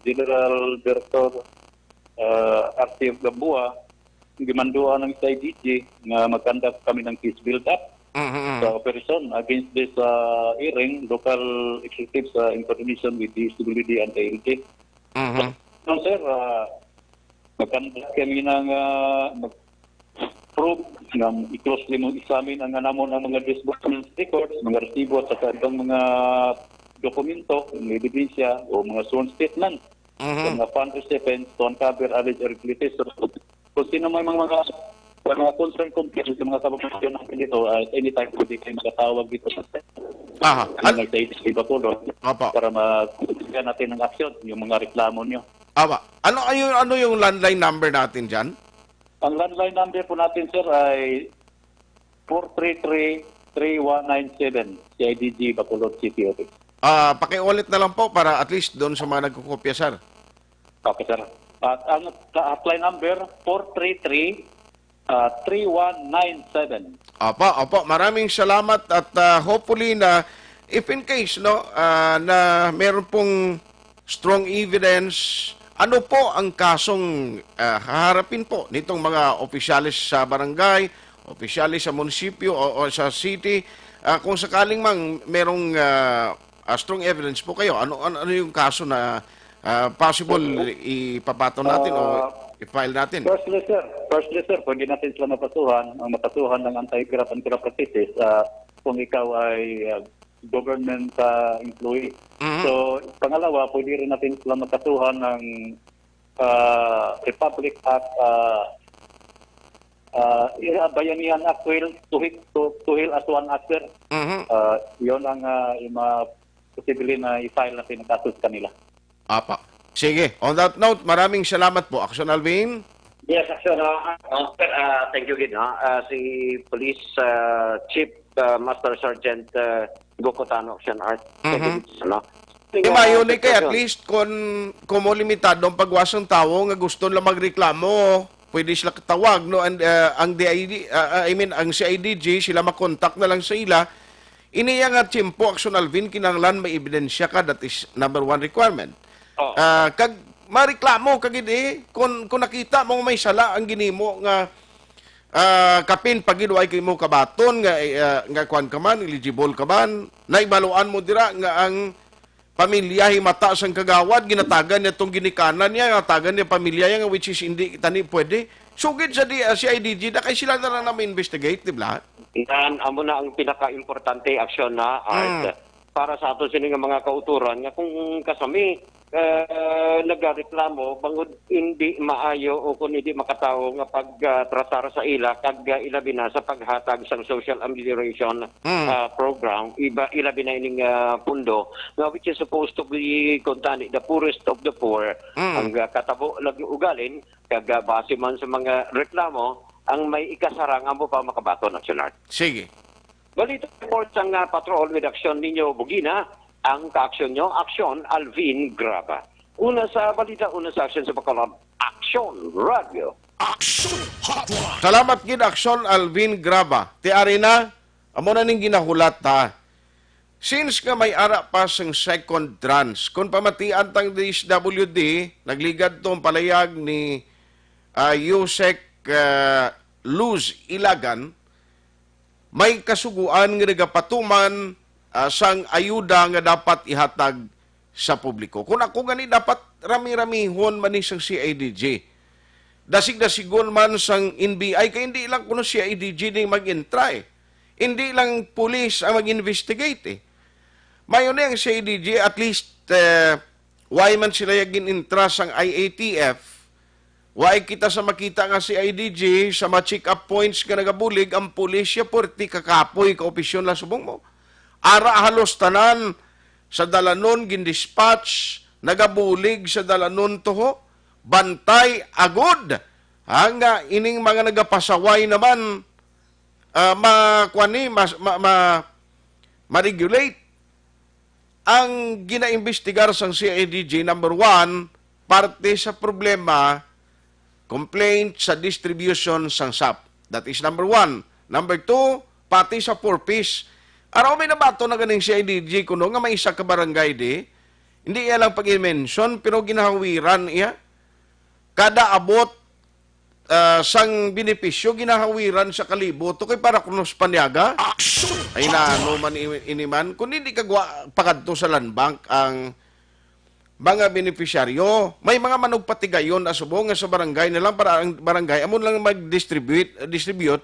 [SPEAKER 7] General Director RTF Gamboa, gimanduan ng CIDG na mag-conduct kami ng case build-up sa operation against this local executives in coordination with the DSWD and DILG. So, sir, mag-conduct kami ng prove ng i-closely mo examine ang namon ang mga disbursement records, mga resibo at saka ibang mga dokumento, mga ebidensya o mga sworn statement, mga fund recipients to uncover alleged irregularities. Kung sino may mga concern complaints sa mga kababayan natin dito, anytime pwede kayo makatawag dito sa para mag-take iba po doon para mag-bigyan natin ng action yung mga reklamo nyo.
[SPEAKER 3] Aba, ano yung landline number natin diyan?
[SPEAKER 7] Ang landline number po natin, sir, ay 433-3197, CIDG, Bacolod City Office.
[SPEAKER 3] Pakiulit na lang po para at least doon sa mga nagkukopya, sir.
[SPEAKER 7] Okay, sir. At ang hotline number, 433-3197.
[SPEAKER 3] Opo, maraming salamat at hopefully na if in case na meron pong strong evidence, ano po ang kasong haharapin po nitong mga opisyalis sa barangay, opisyalis sa munisipyo o sa city, kung sakaling mang merong strong evidence po kayo, ano yung kaso na possible ipapato natin o i-file natin?
[SPEAKER 7] Firstly, sir, pwede natin sila mapasuhan ng anti-graft and graft practices kung ikaw ay government employee. So, pangalawa, pwede rin natin sila makasuhan ng Republic Act, Bayanihan Act to heal as one actor. Yun ang posible na i-file natin ang kaso sa kanila.
[SPEAKER 3] Apa. Sige. On that note, maraming salamat po. Action Alvin.
[SPEAKER 6] Yes, sir. Thank you again. Si Police Chief Master Sergeant Gokotano Action Art. Thank you.
[SPEAKER 3] Mayon kay at least kung mo limitado ang pagwasang tao nga gusto lang magreklamo, pwede sila katawag, no? And ang DID, ang CIDG, sila makontak na lang sa ila. Iniya nga tiyempo, Action Alvin, kinanglan may ebidensya ka, that is number one requirement. Kag mareklamo kag kung nakita mo may sala ang ginimo nga kapin pagiduay kay mo kabaton nga kwan ka man, eligible ka man, naibaluan mo dira nga ang pamilya himata sang kagawad, ginatagan niya itong ginikanan niya, ginatagan niya pamilya niya, which is hindi tani pwede. Sugid sa CIDG na kay sila na lang namin investigate, di ba?
[SPEAKER 6] Yan, amo na ang pinaka-importante aksyon na Art. Para sa ato sining mga kauturan nga kung kasami nagreklamo bangod hindi maayo o kung hindi makatawo nga pagtratar sa ila kag ilabi na sa paghatag sang social amelioration program ilabi na ining pundo which is supposed to be kuntani the poorest of the poor ang katabo lagi ugalin kag base man sa mga reklamo ang may ikasarang amo pa makabaton aksyonar.
[SPEAKER 3] Sige.
[SPEAKER 6] Balita report ang patrol with action ninyo Bugina. Ang ka-aksyon nyo, Aksyon Alvin Graba. Una sa balita, una sa aksyon sa Bacolod, Aksyon Radio.
[SPEAKER 2] Action Hotline.
[SPEAKER 3] Salamat gid Aksyon Alvin Graba. Ti ari na, amo na ning ginahulat ta. Since nga may ara pa sang second trans, kung pamatian tang DSWD, nagligad tong palayag ni Yusek Luz Ilagan, may kasuguan nga nagapatuman sang ayuda nga dapat ihatag sa publiko. Kung ako gani dapat rami-ramihon man sang CIDG. Dasig-dasigon man sang NBI kay hindi lang kuno CIDG ning mag-intry. Hindi lang pulis ang mag-investigate. Mayon na ang CIDG at least why man sila yagin intra sang IATF. Why kita sa makita nga CIDG sa ma-check up points nga nagabulig ang pulisya porti kakapoy ka opisyon la subong mo. Ara halos tanan sa dalanon gindispatch, nagabulig sa dalanon toho, bantay agod. Hanga ining mga nagapasaway naman ma-regulate. Ang ginaimbestigar sang CIDG, number one, parte sa problema, complaint sa distribution sang SAP. That is number one. Number two, pati sa 4-piece. Araw may nabato na ganing CIDG kuno nga may isa ka barangay di. Hindi iya lang pag-mention pero ginahawiran iya. Kada abot sang benepisyo ginahawiran sa kalibo to kay para kunos panyaga. Ay na no man iniman kun hindi kagwa pagadto sa land bank ang mga benepisyaryo. May mga manugpatigayon asubong nga sa barangay na lang para ang barangay amon lang mag-distribute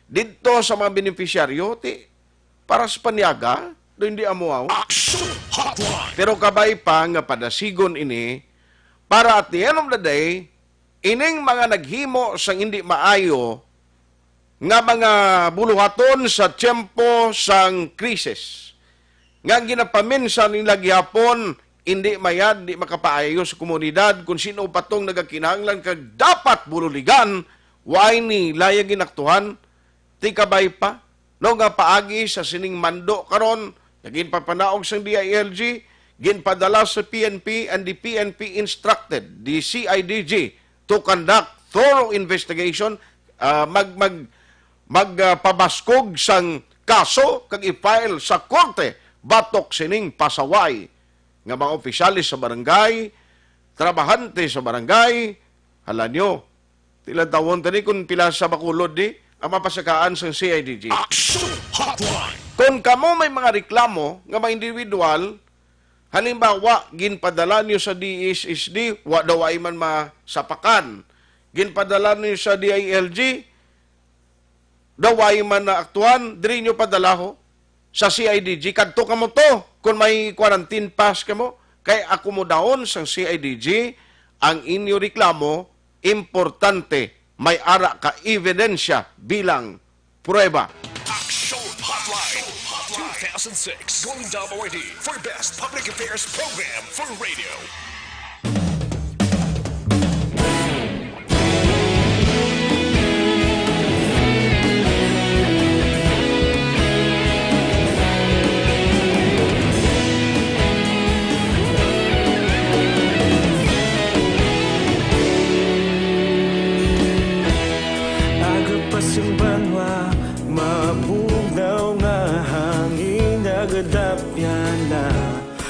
[SPEAKER 3] dito sa mga benepisyaryo ti para sa panyaga, do hindi amuaw. Pero kabay pa nga padasigon ini, para at the end of the day, ining mga naghimo sang hindi maayo, nga mga buluhaton sa tiyempo sang krisis. Nga ginapaminsan nila gihapon, hindi mayad, di makapaayo sa komunidad, kung sino patong nagakinahanglan kag dapat bululigan, why ni layag ginaktuhan, ti kabay pa, no nga paagi sa sining mando karon, naging papanaog sa DILG, ginpadala sa PNP, and the PNP instructed the CIDG to conduct thorough investigation, magpabaskog sang kaso kag i-file sa korte batok sining pasaway nga mga opisyalis sa barangay, trabahante sa barangay. Hala nyo, tila tawon tani kung pila sa Bacolod di ang mapasakaan sa CIDG.
[SPEAKER 2] Action Hotline.
[SPEAKER 3] Kung kamo may mga reklamo nga mga individual, halimbawa, ginpadala niyo sa DSSD, wa daw ay man masapakan. Ginpadala niyo sa DILG, daw ay man na aktuan, diri niyo padala ho sa CIDG. Kadto kamo to, kung may quarantine pass kamo, kay akomodahon sa CIDG, ang inyo reklamo, importante, may ara ka ebidensya bilang prueba.
[SPEAKER 2] Action Hotline 2006. Going WID for best public affairs program for radio.
[SPEAKER 8] Agapasang banwa, mabugnaw nga hangin nagadapyan na.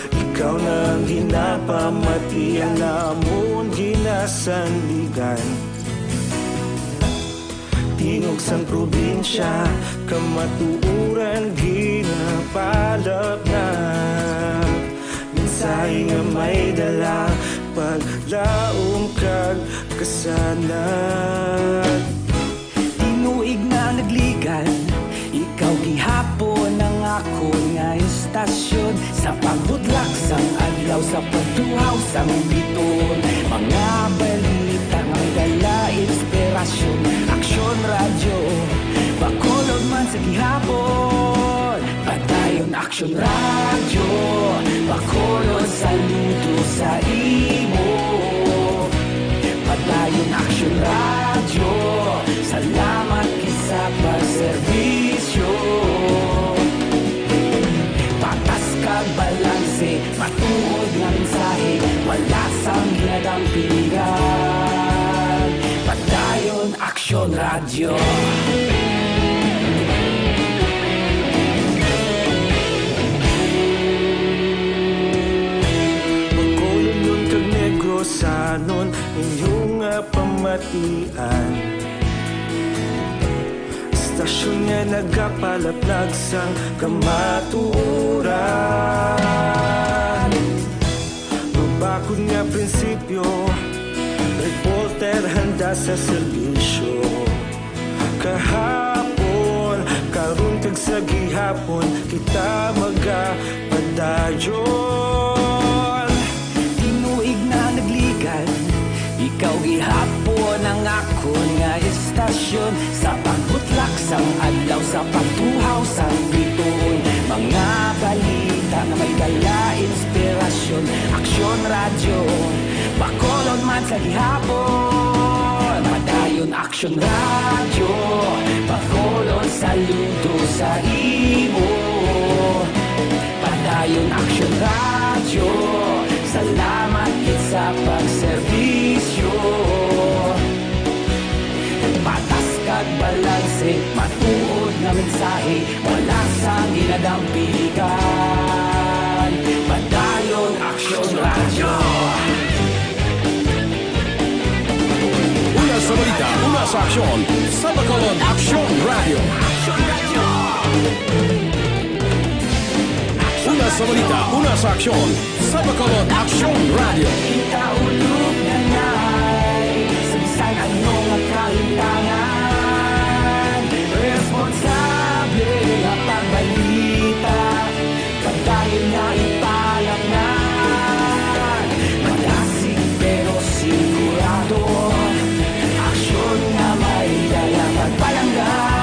[SPEAKER 8] Ikaw na ang ginapamatian namon ginasandigan. Tingog sang probinsya, kamatuuran ginapalap na. Minsay nga may dala, paglaom kag kasanan.
[SPEAKER 9] Tinuig na nagligan, ikaw gihapon ang ako nga istasyon. Sa pagbudlak sang adlaw, sa pagtuhaw sang biton. Mga balita nga dala inspirasyon. Aksyon radyo, Bacolod man sa gihapon. Padayon aksyon radyo, Bacolod saludo sa imo. Padayon aksyon radyo, salamat kisa pagserbisyo. Patas kag balanse, matuod nga mensahe, wala sang ginadang pilihan. Padayon aksyon radyo.
[SPEAKER 8] Bacolod nun kag Negrosanon, inyong nga pamatian. Istasyon nga nagapalaplag sang kamatuuran. Mabakod nga prinsipyo, reporter handa sa serbisyo. Kahapon, karon kag sa gihapon, kita magapadayon.
[SPEAKER 9] Tinuig na nagligan, ikaw gihapon ang ako nga istasyon. Sa pagbutlak sang adlaw, sa pagtuhaw sang biton. Mga balita na may dala inspirasyon. Aksyon radyo, Bacolod man sa gihapon. Padayon aksyon radyo, Bacolod saludo sa imo. Padayon aksyon radyo, salamat kit sa pagserbisyo. Patas kag balanse, matuod na mensahe, wala sang ginadampigan. Padayon aksyon radyo.
[SPEAKER 1] Una sa balita, una sa aksyon, sa Bacolod Aksyon Radio. Una sa balita, una sa aksyon, sa Bacolod Aksyon Radio.
[SPEAKER 9] Ikaulog na na'y sa bisan anong ang kahintangan. Responsable ang pagbalita, pagdayon na ipalak na. Malasig pero sigurado, aksyon na may dala pagpalanggan.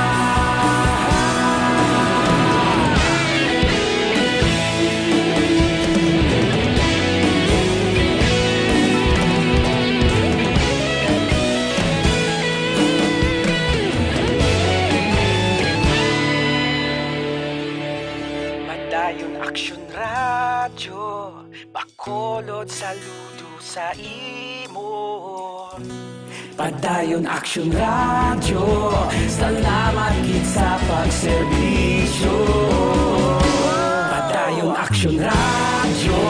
[SPEAKER 9] saludo sa imo. Padayon Action Radio, salamat gid sa pagserbisyo. Padayon Action Radio,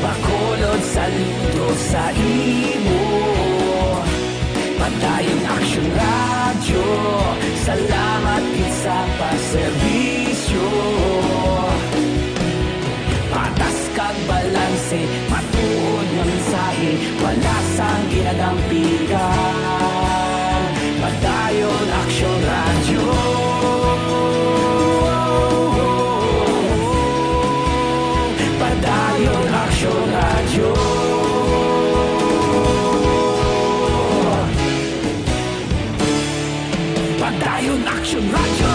[SPEAKER 9] bakolod saludo sa imo. Padayon Action Radio, salamat gid sa pagserbisyo. Patas kag balanse, matuod nga mensahe, wala sang ginadampigan. Padayon Action Radio. Padayon Action Radio. Padayon Action Radio.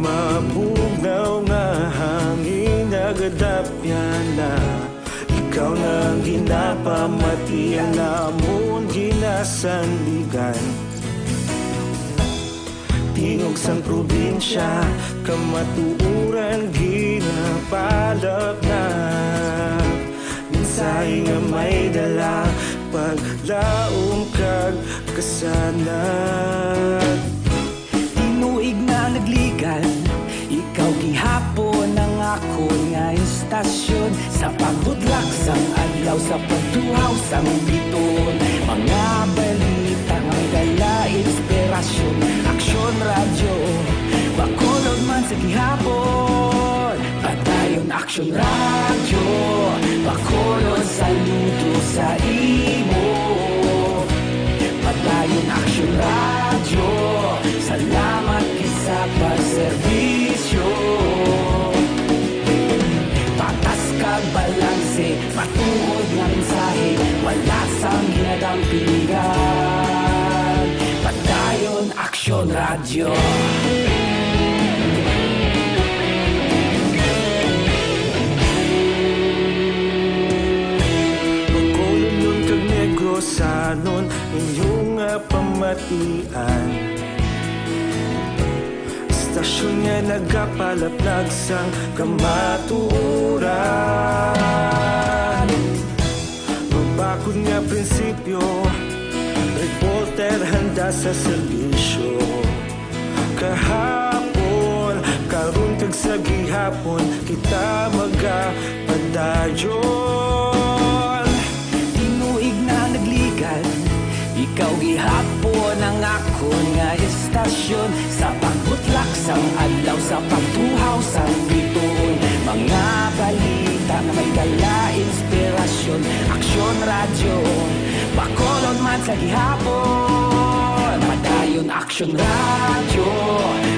[SPEAKER 8] Mabugaw nga hangin nagadapyan na ikaw na ginapamatian namon ginasandigan. Tingog sang probinsya kamatuuran ginapalap na minsay nga may dala paglaom kag kasanag.
[SPEAKER 9] Tinuig na nagligan, ikaw gihapon ang ako nga istasyon. Sa pagbudlak sang adlaw, sa pagtuhaw sang biton, mga balita nga dala inspirasyon. Action Radio, bakolod man sa gihapon. Padayon Action Radio, bakolod saludo sa imo. Padayon Action Radio, salamat sa pagserbisyo. Patas kag balanse, matuod nga mensahe, wala sang ginadampigan. Padayon Action Radio.
[SPEAKER 8] Bakolod nun kag Negrosanon inyong pamatian. Stasyon nga nagapalaplag sang kamaturan. Mabakod nga prinsipyo, reporter handa sa serbisyo. Kahapon, karon kag sa gihapon, kita magapadayon.
[SPEAKER 9] Tinuig na nagligan, ikaw gihapon ang ako nga istasyon. Sa pagbutlak sang adlaw, sa pagtuhaw sang biton, mga balita na may dala inspirasyon. Action Radio, bakolod man sa gihapon. Padayon Action Radio,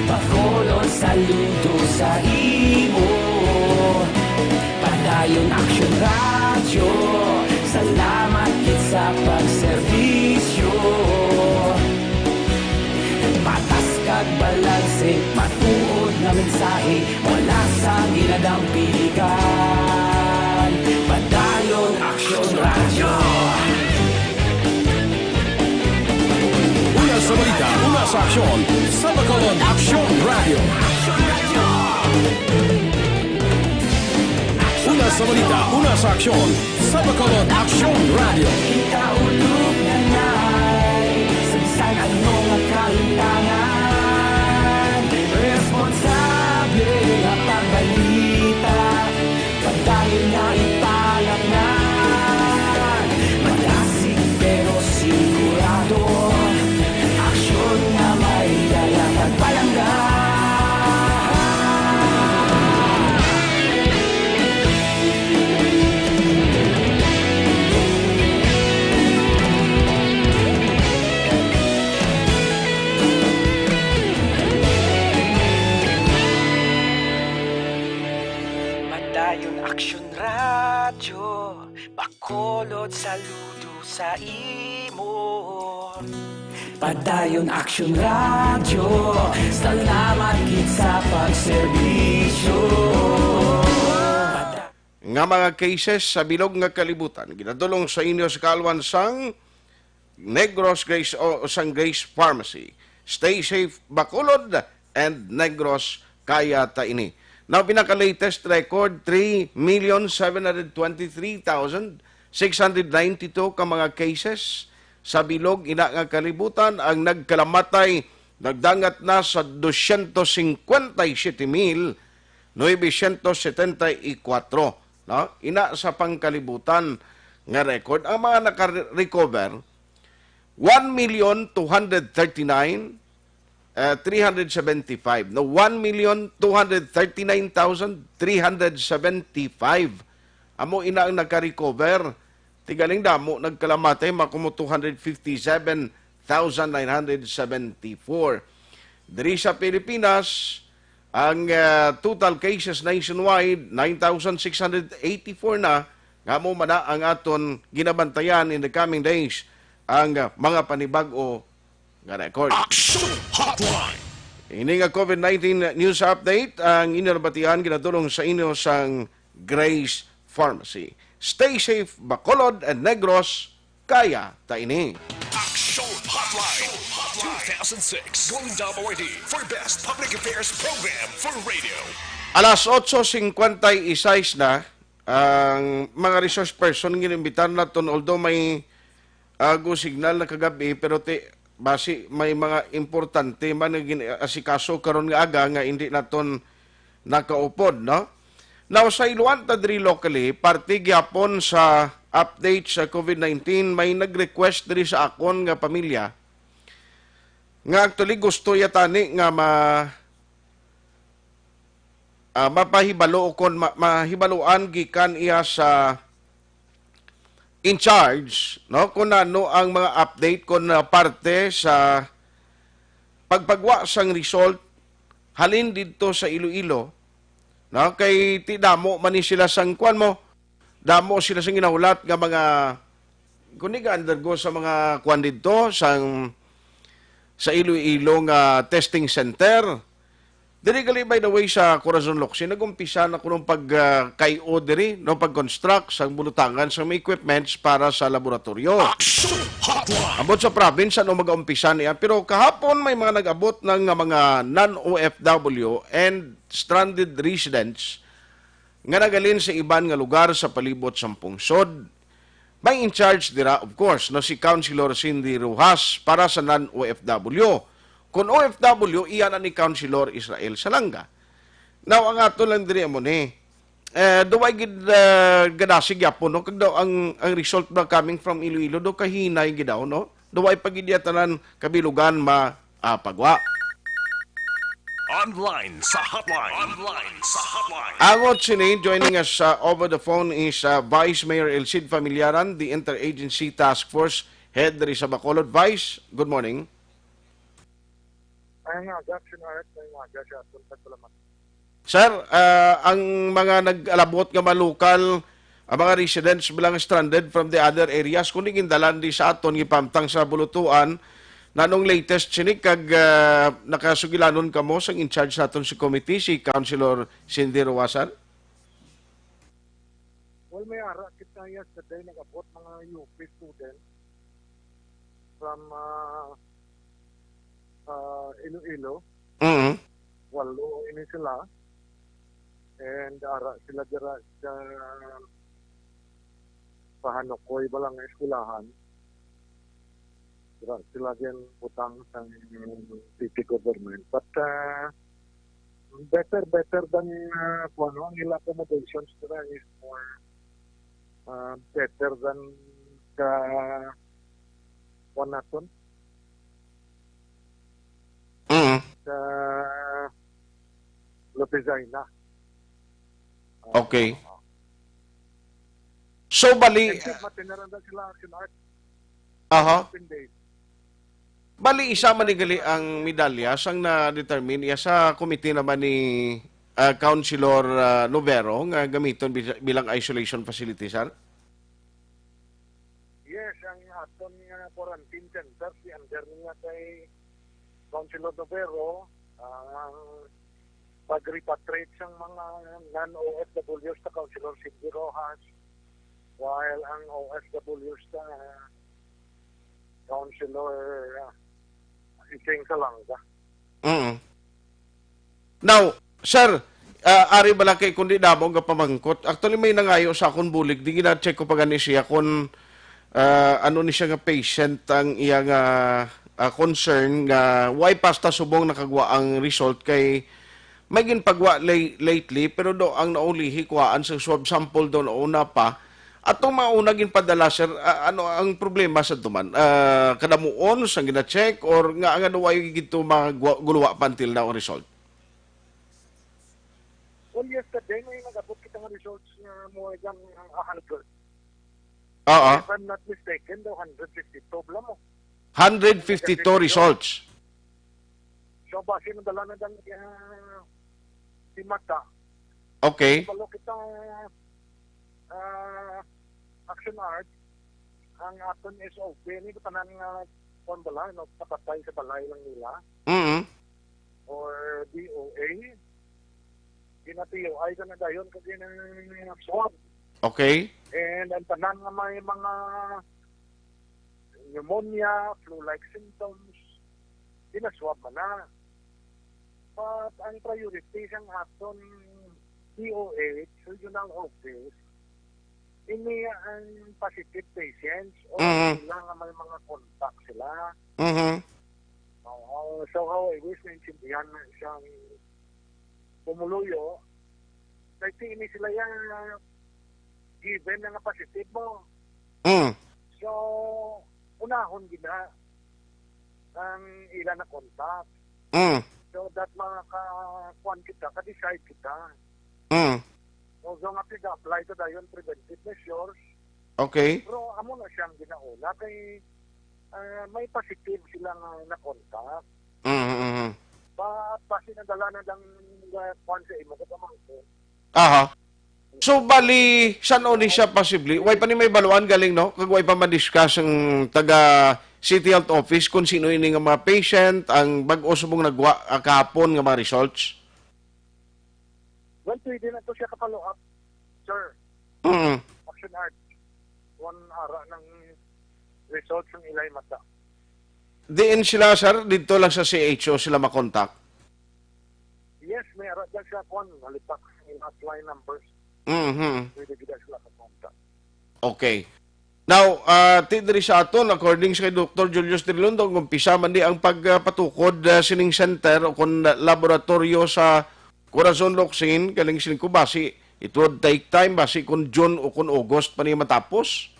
[SPEAKER 9] bakolod saludo sa imo. Padayon Action Radio, salamat gid sa pagserbisyo. Patas kag balanse, matuod nga mensahe, wala sang ginadampigan. Padayon Action Radio.
[SPEAKER 1] Una sa balita, una sa aksyon, sa Bacolod Action Radio. Una sa balita, una sa aksyon, sa Bacolod Action Radio.
[SPEAKER 9] Ikaulog na na'y sabisan ano nga kahintangan. Responsable nga pagbalita, pagdayon nga ipalap na. Malasig pero sigurado, aksyon nga may dala pagpalanggan. Bacolod saludo sa imo. Padayon Action Radio, salamat gid sa pagserbisyo.
[SPEAKER 3] Nga mga cases sa bilog nga kalibutan, ginadulong sa inyo sa kalwan sang Negros Grace o sang Grace Pharmacy. Stay safe, Bacolod and Negros kaya ta ini. Now, pinaka-latest record, 3,723,692 ka mga cases sa bilog ina nga kalibutan. Ang nagkalamatay, nagdangat na sa 257,974. No? Ina sa pangkalibutan nga record. Ang mga naka-recover, 1,239,375. No, 1,239,375. Amo ina ang nagka-recover. Tigaling damo, nagkalamatay, makumo 257,974. Diri sa Pilipinas, ang total cases nationwide, 9,684 na. Nga mo man ang aton ginabantayan in the coming days ang mga panibag-o nga record.
[SPEAKER 2] Action Hotline.
[SPEAKER 3] Ini nga COVID-19 news update ang inarbatihan ginatulong sa inyo sang Grace Pharmacy. Stay safe, Bacolod and Negros, kaya ta ini.
[SPEAKER 2] Action Hotline 2006. Going WRD for best public affairs program for radio.
[SPEAKER 3] Alas 8:56 na ang mga resource person ginimbitan naton, although may go signal na kagabi, pero basi may mga importante man nga asikaso karon nga aga nga hindi naton nakaupod, no? Now, sa iluan ta diri locally, parte gyapon sa update sa COVID-19, may nag-request diri sa akon nga pamilya nga actually gusto yatani nga mapahibalo kon mahibaluan gikan iya sa in charge, no, kung ano ang mga update kung parte sa pagpagwa sang result halin dito sa Iloilo, no, kay ti damo man ni sila sang kwan mo, damo sila sang ginahulat nga mga kuni ga undergo sa mga kwan dito sang sa Iloilo nga testing center. Diri gali, by the way, sa Corazon Locsin, nag-umpisa na ko nung pag-kayo diri, no, pag-construct sa bulutangan sa may equipments para sa laboratorio.
[SPEAKER 2] Action Hotline.
[SPEAKER 3] Abot sa province, ano mag-umpisa niya. Pero kahapon may mga nag-abot ng mga non-OFW and stranded residents nga nagalin sa iban nga lugar sa palibot sa pungsod. May in charge dira, of course, no, si Councilor Cindy Rojas para sa non-OFW. Kung OFW, iyan ni Councilor Israel Salanga. Now, ang ato lang diri mo ni, duway gadasig yapon, no? Kag daw ang result na coming from Iloilo, do kahinay gidaw, no? Duway pagidyatanan kabilugan mapagwa.
[SPEAKER 2] Online sa hotline.
[SPEAKER 3] Angot sini, joining us over the phone is Vice Mayor Elcid Familiaran, the Interagency Task Force Head diri sa Bacolod. Vice, good morning. Sir, ang mga nag-alabot nga malukal, ang mga residents bilang stranded from the other areas, kung gindalan di sa aton, gipamtang sa bulutuan, nanong latest sinig kag nakasugilanon ka mo sa in charge naton si committee, si Councilor Cindy Roasan?
[SPEAKER 10] Well, may ara kita yesterday nag-abot mga UP students from Iloilo.
[SPEAKER 3] Mm-hmm.
[SPEAKER 10] Walo ini sila. And ara sila dira sa Pahanokoy balang eskulahan. Dira sila din utang sa city government. But better than nila accommodations dira is more better than the Wanaton. Sa Lopezina.
[SPEAKER 3] Okay. So, bali... Aha. Bali, isa manigali ang medalya sang na-determine iya sa committee naman ni Councilor Novero nga gamiton bilang isolation facility, sir?
[SPEAKER 10] ang aton nga quarantine center si under niya kay Councilor Novero ang pag-repatriate siyang mga non-OFWs sa Councilor Cindy Rojas while ang OFWs sa Councilor Ising Salanga.
[SPEAKER 3] Now, sir, ari bala kay kundi damo nga pamangkot. Actually may nangayo sa akong bulig, di gina-check ko pa gani siya kung ano ni siya nga patient ang iyang concern nga why pasta subong nakagwa ang result kay may ginpagwa lately pero do ang naulihi kuhaan sa swab sample do una pa atong mauna ginpadala sir ano ang problema sa duman kadamuon sa gina-check or nga way gito maguluwa pa until now result.
[SPEAKER 10] Well, yesterday may nag-abot kita nga results na more than 100.
[SPEAKER 3] Oo.
[SPEAKER 10] If I'm not mistaken, daw 152 bala mo.
[SPEAKER 3] 152 results.
[SPEAKER 10] So, base na dala na dan si Mata.
[SPEAKER 3] Okay.
[SPEAKER 10] Balo kita action art, ang aton SOP, ni ko tanan nga kung bala, no, patay sa balay lang nila. Or DOA. Ginatiyo ay ka na dayon kasi ng swab.
[SPEAKER 3] Okay.
[SPEAKER 10] And ang tanan nga may mga pneumonia, flu-like symptoms, pinaswab man na. But ang priority siyang aton DOH, Regional Office, ini ang positive patients o sila nga may mga contact sila. So how I wish na intindihan na siyang pumuluyo, kasi ini sila yung given na nga positive mo. So, unahon gina ang ilan na contact. So that makakuan kita, ka-decide kita. So nga apply to dayon preventive measures.
[SPEAKER 3] Okay.
[SPEAKER 10] Pero amo na siyang ginauna kay may positive silang na contact. Basi nadala na lang kuan sa imo katamangko.
[SPEAKER 3] Aha. So bali saan ni siya possibly? Way pa ni may baluan galing no? Kag way pa ma-discuss ang taga City Health Office kung sino ini nga mga patient ang bag-o subong nagwa kahapon nga mga results.
[SPEAKER 10] Well, pwede na to siya ka-follow up, sir. Action art. One ara ng results ng ilay mata.
[SPEAKER 3] Diin sila, sir, dito lang sa CHO sila makontak?
[SPEAKER 10] Yes, may ara dyan siya kung halipak yung hotline numbers. Pwede gila sila kakontak.
[SPEAKER 3] Okay. Now, tidri sa aton, according sa Dr. Julius Trilondong, umpisa man di ang pagpatukod sining center o kung laboratorio sa Corazon Locsin, kaling sining ko basi, it would take time, basi kung June o kung August pa niya matapos?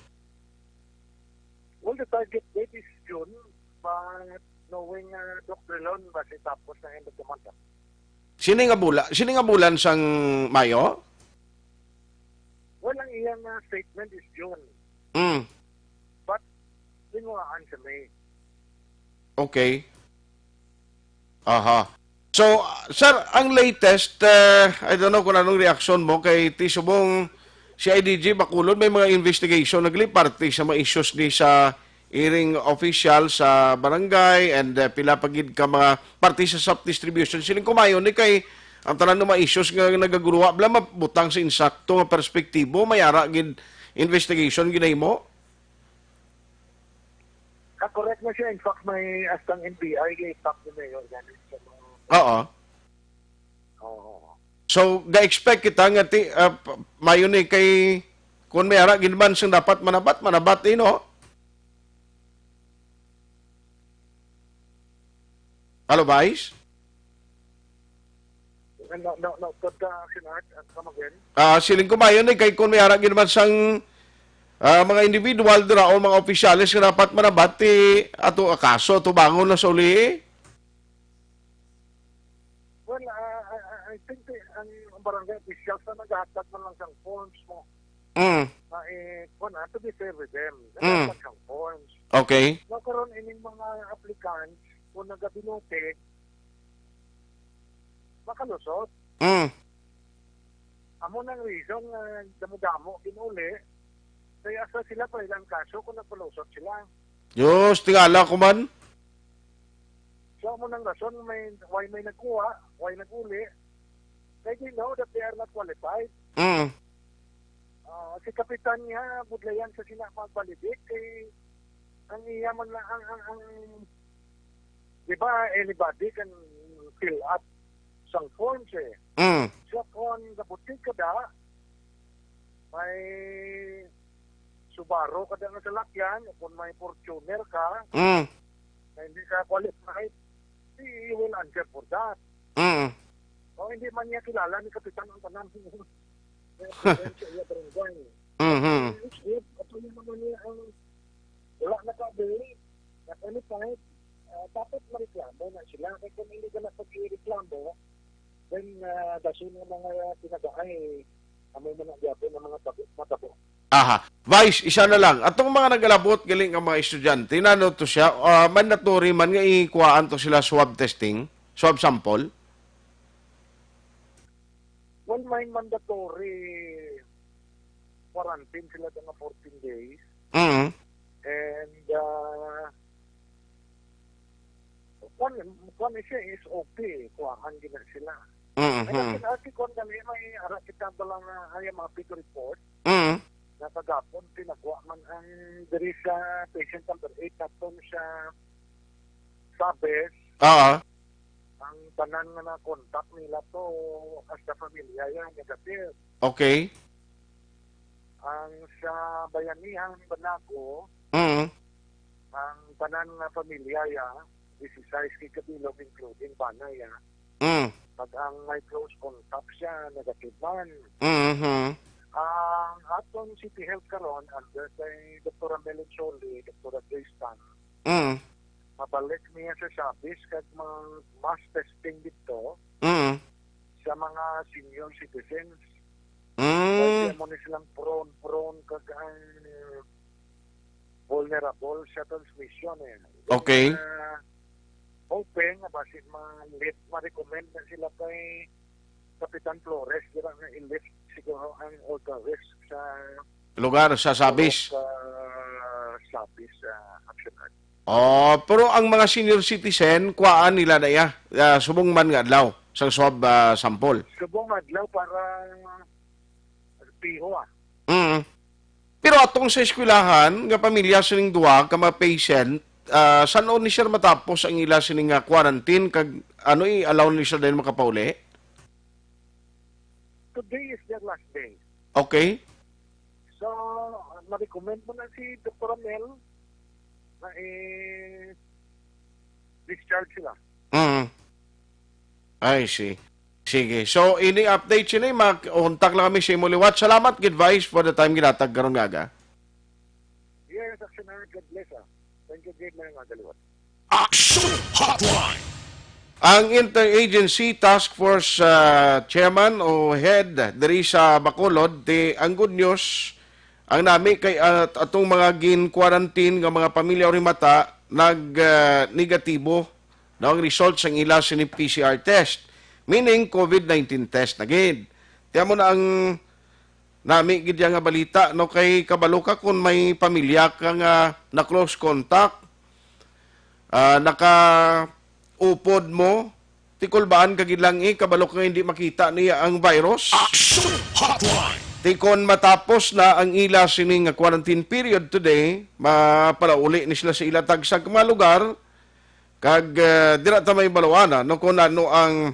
[SPEAKER 10] Well, the target date is June, but knowing Dr. Lon, basi tapos na end of the month.
[SPEAKER 3] Sini nga bulan sang Mayo?
[SPEAKER 10] Well, ang iyang statement is June. But, sinuhaan sa May.
[SPEAKER 3] Okay. Aha. So, sir, ang latest, I don't know kung anong reaction mo kay Tisubong si IDG Bacolod, may mga investigation nagliparty sa mga issues ni sa hearing official sa barangay and pila pagid ka mga party sa sub-distribution. Siling kumayon ni kay ang tanan ng mga issues nga nagaguruwa, bala mabutang sa insakto nga perspektibo, mayara gid investigation ginay mo?
[SPEAKER 10] Correct na siya. In fact, may astang NBI gay-top ni Mayor.
[SPEAKER 3] Oo. So, ga-expect kita nga mayon ni kay kung may ara ginman siyang dapat manabat no? Hello, Vice?
[SPEAKER 10] No, good Sinart, come again.
[SPEAKER 3] Siling kumayon ni kay kung may ara ginman siyang mga individual dira o mga opisyalis nga dapat manabati ato kaso to bangon na sa uli.
[SPEAKER 10] Well, I think ang barangay officials na naghahatag man lang siyang forms mo. To be fair with them, naghahatag siyang forms.
[SPEAKER 3] Okay.
[SPEAKER 10] Nakaroon ining mga applicants kung nagabinote, makalusot. Amo nang reason damo-damo ginuli, Kaya asa sila pa ilang kaso kung napalusot sila.
[SPEAKER 3] Diyos, tingala ko man.
[SPEAKER 10] So, mo nang rason, why may nagkuha, why naguli, they know that they are not qualified. Si Kapitan niya, budlayan sa sila magbalidik, kay ang iyaman na, di ba, anybody can fill up some forms eh. So, kung nabutik ka da, may Subaru ka da nga sa lakyan, kung may Fortuner ka, na hindi ka qualified, you will answer for that. O hindi man niya kilala ni Kapitan ang tanang siya barangay. Ito yung naman niya ang wala na kabili. At any point, dapat mareklamo na sila. Kaya kung hindi ka na pag-reklamo, then dasun ng mga tinagay, amoy mo ng diabo ng mga matabo.
[SPEAKER 3] Aha. Vice, isa na lang. Atong mga nagalabot galing ang mga estudyante, nano to siya, mandatory man nga ikuhaan to sila swab testing, swab sample?
[SPEAKER 10] Well, may mandatory quarantine sila ng 14 days. And kung siya is okay, kuhaan gina sila. Kaya kinaki kung dali may arak kita balang mga pick report, na kagapon, pinagawa man ang diri sa patient number 8 na ito siya sabes. Ang tanan nga na contact nila to as the familia yan, negative.
[SPEAKER 3] Okay.
[SPEAKER 10] Ang sa Bayanihang Banago, ang tanan nga familia yan, 16 kikabilog including Banay yan. Pag ang may close contact siya, negative man. Ang atong City Health karon under kay Dr. Melon Soli, Dr. Tristan, mabalik niya sa Sabis kag mass testing dito sa mga senior citizens. Kasi mo ni silang prone kag ang vulnerable sa transmission eh.
[SPEAKER 3] Okay.
[SPEAKER 10] Hoping na basit ma-recommend na sila kay Kapitan Flores dira nga i-lift siguro ang ultra risk sa
[SPEAKER 3] lugar sa Sabis.
[SPEAKER 10] Sabis action act.
[SPEAKER 3] Pero ang mga senior citizen, kuhaan nila na subong man nga adlaw sa swab sample.
[SPEAKER 10] Subong adlaw para piho
[SPEAKER 3] Pero atong sa eskwelahan, nga pamilya sining duwa, ka mga patient, saan ni siya matapos ang ila sining quarantine, kag allow ni siya din makapauli?
[SPEAKER 10] Today is their last day.
[SPEAKER 3] Okay.
[SPEAKER 10] So, ma-recommend mo na si Dr. Amel na discharge sila.
[SPEAKER 3] I see. Sige. So, ini-update siya mag-untak lang kami sa Imuliwat. Salamat, good advice for the time ginatag karon gaga.
[SPEAKER 10] Yes, Actionary, God bless. Thank you, good mga daliwat.
[SPEAKER 2] Action Hotline.
[SPEAKER 3] Ang Interagency Task Force Chairman o Head diri sa Bacolod, ang good news, ang nami kay atong mga gin-quarantine nga mga pamilya o rimata, nag-negatibo na ang results ang ila sini PCR test. Meaning, COVID-19 test na gid. Tiyan mo na ang nami gid nga balita, no, kay kabalo ka kung may pamilya ka nga na close contact, upod mo, tikulbaan kagid lang kabalo ka hindi makita niya ang virus.
[SPEAKER 2] Action Hotline.
[SPEAKER 3] Tikon matapos na ang ila sining quarantine period today, mapalauli ni sila sa ila tagsag mga lugar, kag dira ta may balawana, no, kung ano ang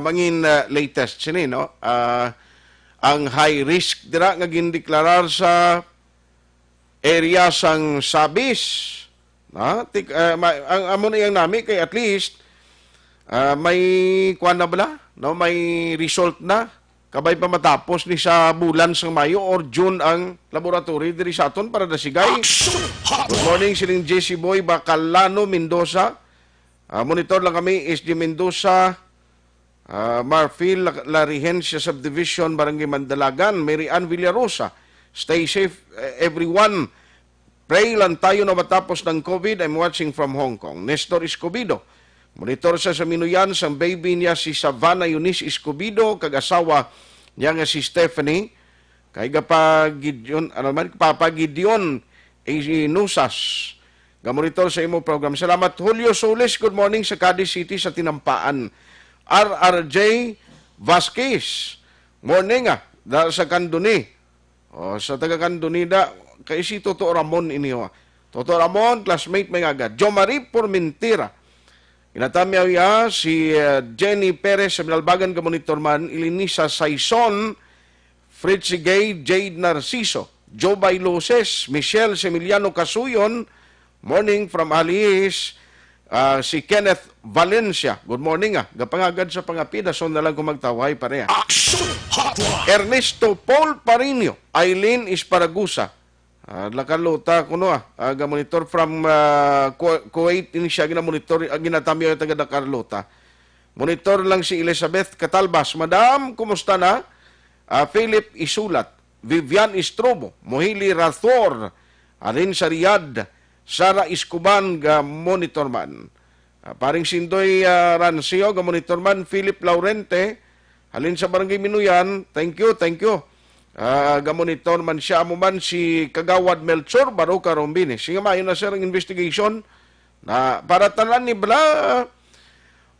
[SPEAKER 3] mangin latest sini, no? Ang high risk dira nga gindeklarar sa area sang Sabis. Ang amo na yang nami kay at least may kuan na bala, no, may result na kabay pa matapos ni sa bulan sa Mayo or June ang laboratory diri sa aton para dasigay. Good morning sining JC Boy Bacalano Mendoza. Monitor lang kami SG Mendoza, Marfil Larihencia Subdivision, Barangay Mandalagan, Mary Ann Villarosa. Stay safe everyone. Pray lang tayo na matapos ng COVID. I'm watching from Hong Kong. Nestor Escobido. Monitor sa Minuyan, sa baby niya si Savannah Eunice Escobido, kag-asawa niya nga si Stephanie. kay Gapagidyon, ano man, Papagidyon Inusas, gamonitor sa imo program. Salamat. Julio Solis, good morning sa Cadiz City sa Tinampaan. RRJ Vasquez, morning sa Kanduni. O, sa taga Kanduni da, kay si Toto Ramon iniyo. Toto Ramon, classmate may agad. Jo Marie Pormentira, inatamyaw ya si Jenny Perez sa Binalbagan gamonitor man, Ilinisa Saison, Fritzy Gay, Jade Narciso, Joe Bailoses, Michelle Semiliano Casuyon, morning from Aliis, si Kenneth Valencia, good morning gapangagad sa pangapida, so na lang kung magtaway pareha.
[SPEAKER 2] Action Hotline.
[SPEAKER 3] Ernesto Paul Parinio, Eileen Isparagusa, lakalota kuno monitor from Kuwait, ini siya ginamonitor, ginatamyo yung taga Carlota. Monitor lang si Elizabeth Catalbas, Madam, kumusta na? Philip Isulat, Vivian Istrobo, Mohili Rathor, Alin Sariad, Sara Iskuban, monitorman. Paring Sindoy Rancio, monitorman, Philip Laurente, halin sa Barangay Minuyan, thank you. Gamonitor man siya mo man si Kagawad Melchor Baroka Rombini. Sige mayon na sir ang investigation na para tanan ni bala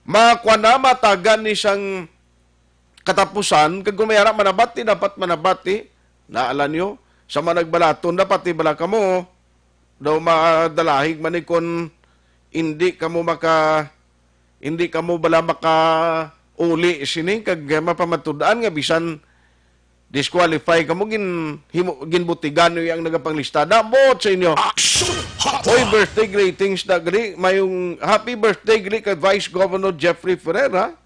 [SPEAKER 3] makuha matagan ni siyang katapusan, kag gumayara manabati, dapat manabati, naalan nyo, sa managbalaton, dapat ibala ka mo, daw madalahig manikon, hindi ka mo bala maka uli sini, kag mapamatudaan nga, bisan disqualify ka mo, ginbutigan nyo yung nagapanglista. Dabot sa inyo. Hoy, birthday greetings na gri, mayong happy birthday gri kay Vice Governor Jeffrey Ferreira,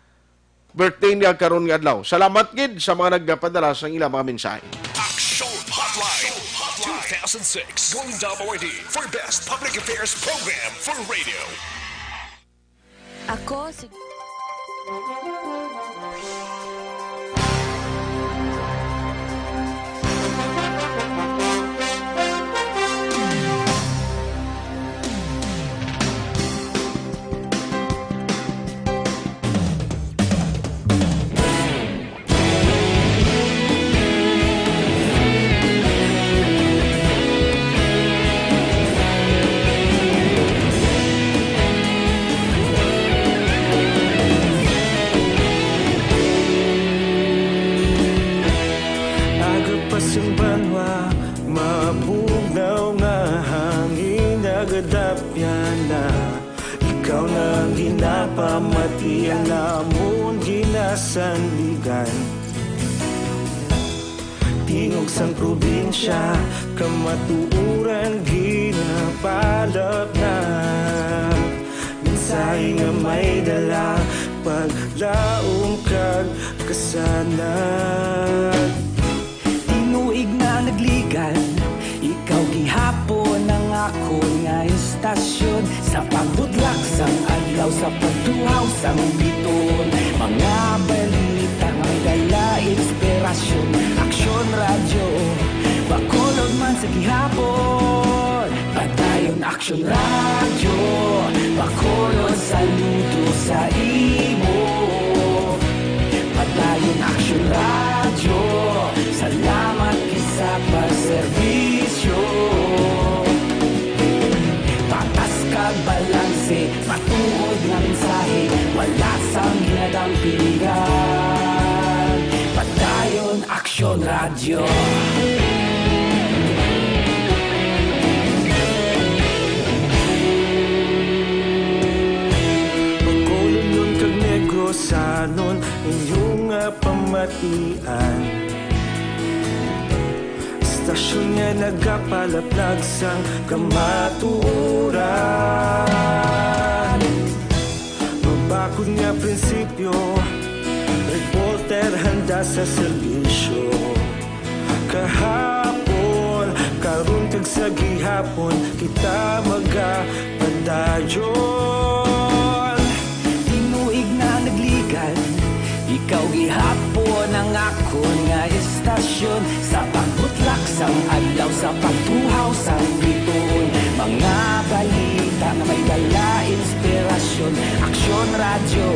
[SPEAKER 3] birthday niya karon nga adlaw. Salamat gid sa mga nagpadala sa ilang mga mensahe.
[SPEAKER 2] Action Hotline 2006. Going Dub Awardee for Best Public Affairs Program for Radio.
[SPEAKER 11] Ako si...
[SPEAKER 8] Ikaw na ginapamati ang namon ginasandigan. Tingog sang probinsya, kamatuuran ginapalap na. Minsay nga may dala, paglaong kag kasanag.
[SPEAKER 9] Tinuig na nagligan, ikaw gihapon ang ako nga istasyon. Sa pagbudlak sang adlaw, sa pagtuhaw sang biton. Mga balita may dala inspirasyon. Aksyon radyo, bakolog man sa gihapon. Padayon aksyon radyo, bakolog saludo sa imo. Padayon aksyon radyo, salamat kisa pagserbisyo. Patas kag balanse, matuod nga mensahe, wala sang ginadang pilihan. Padayon aksyon radyo.
[SPEAKER 8] Bakolog nun kag negosanon, inyong pamatian. Stasyon nga nagapalaplag sang kamaturan. Mabakod nga prinsipyo, reporter handa sa serbisyo. Kahapon, karon kag sa gihapon, kita magapadayon.
[SPEAKER 9] Tinuig na nagligan, ikaw gihapon ang ako nga istasyon. Sa pagbutlak sang adlaw, sa pagtuhaw sang biton. Mga balita na may dala inspirasyon. Aksyon radyo,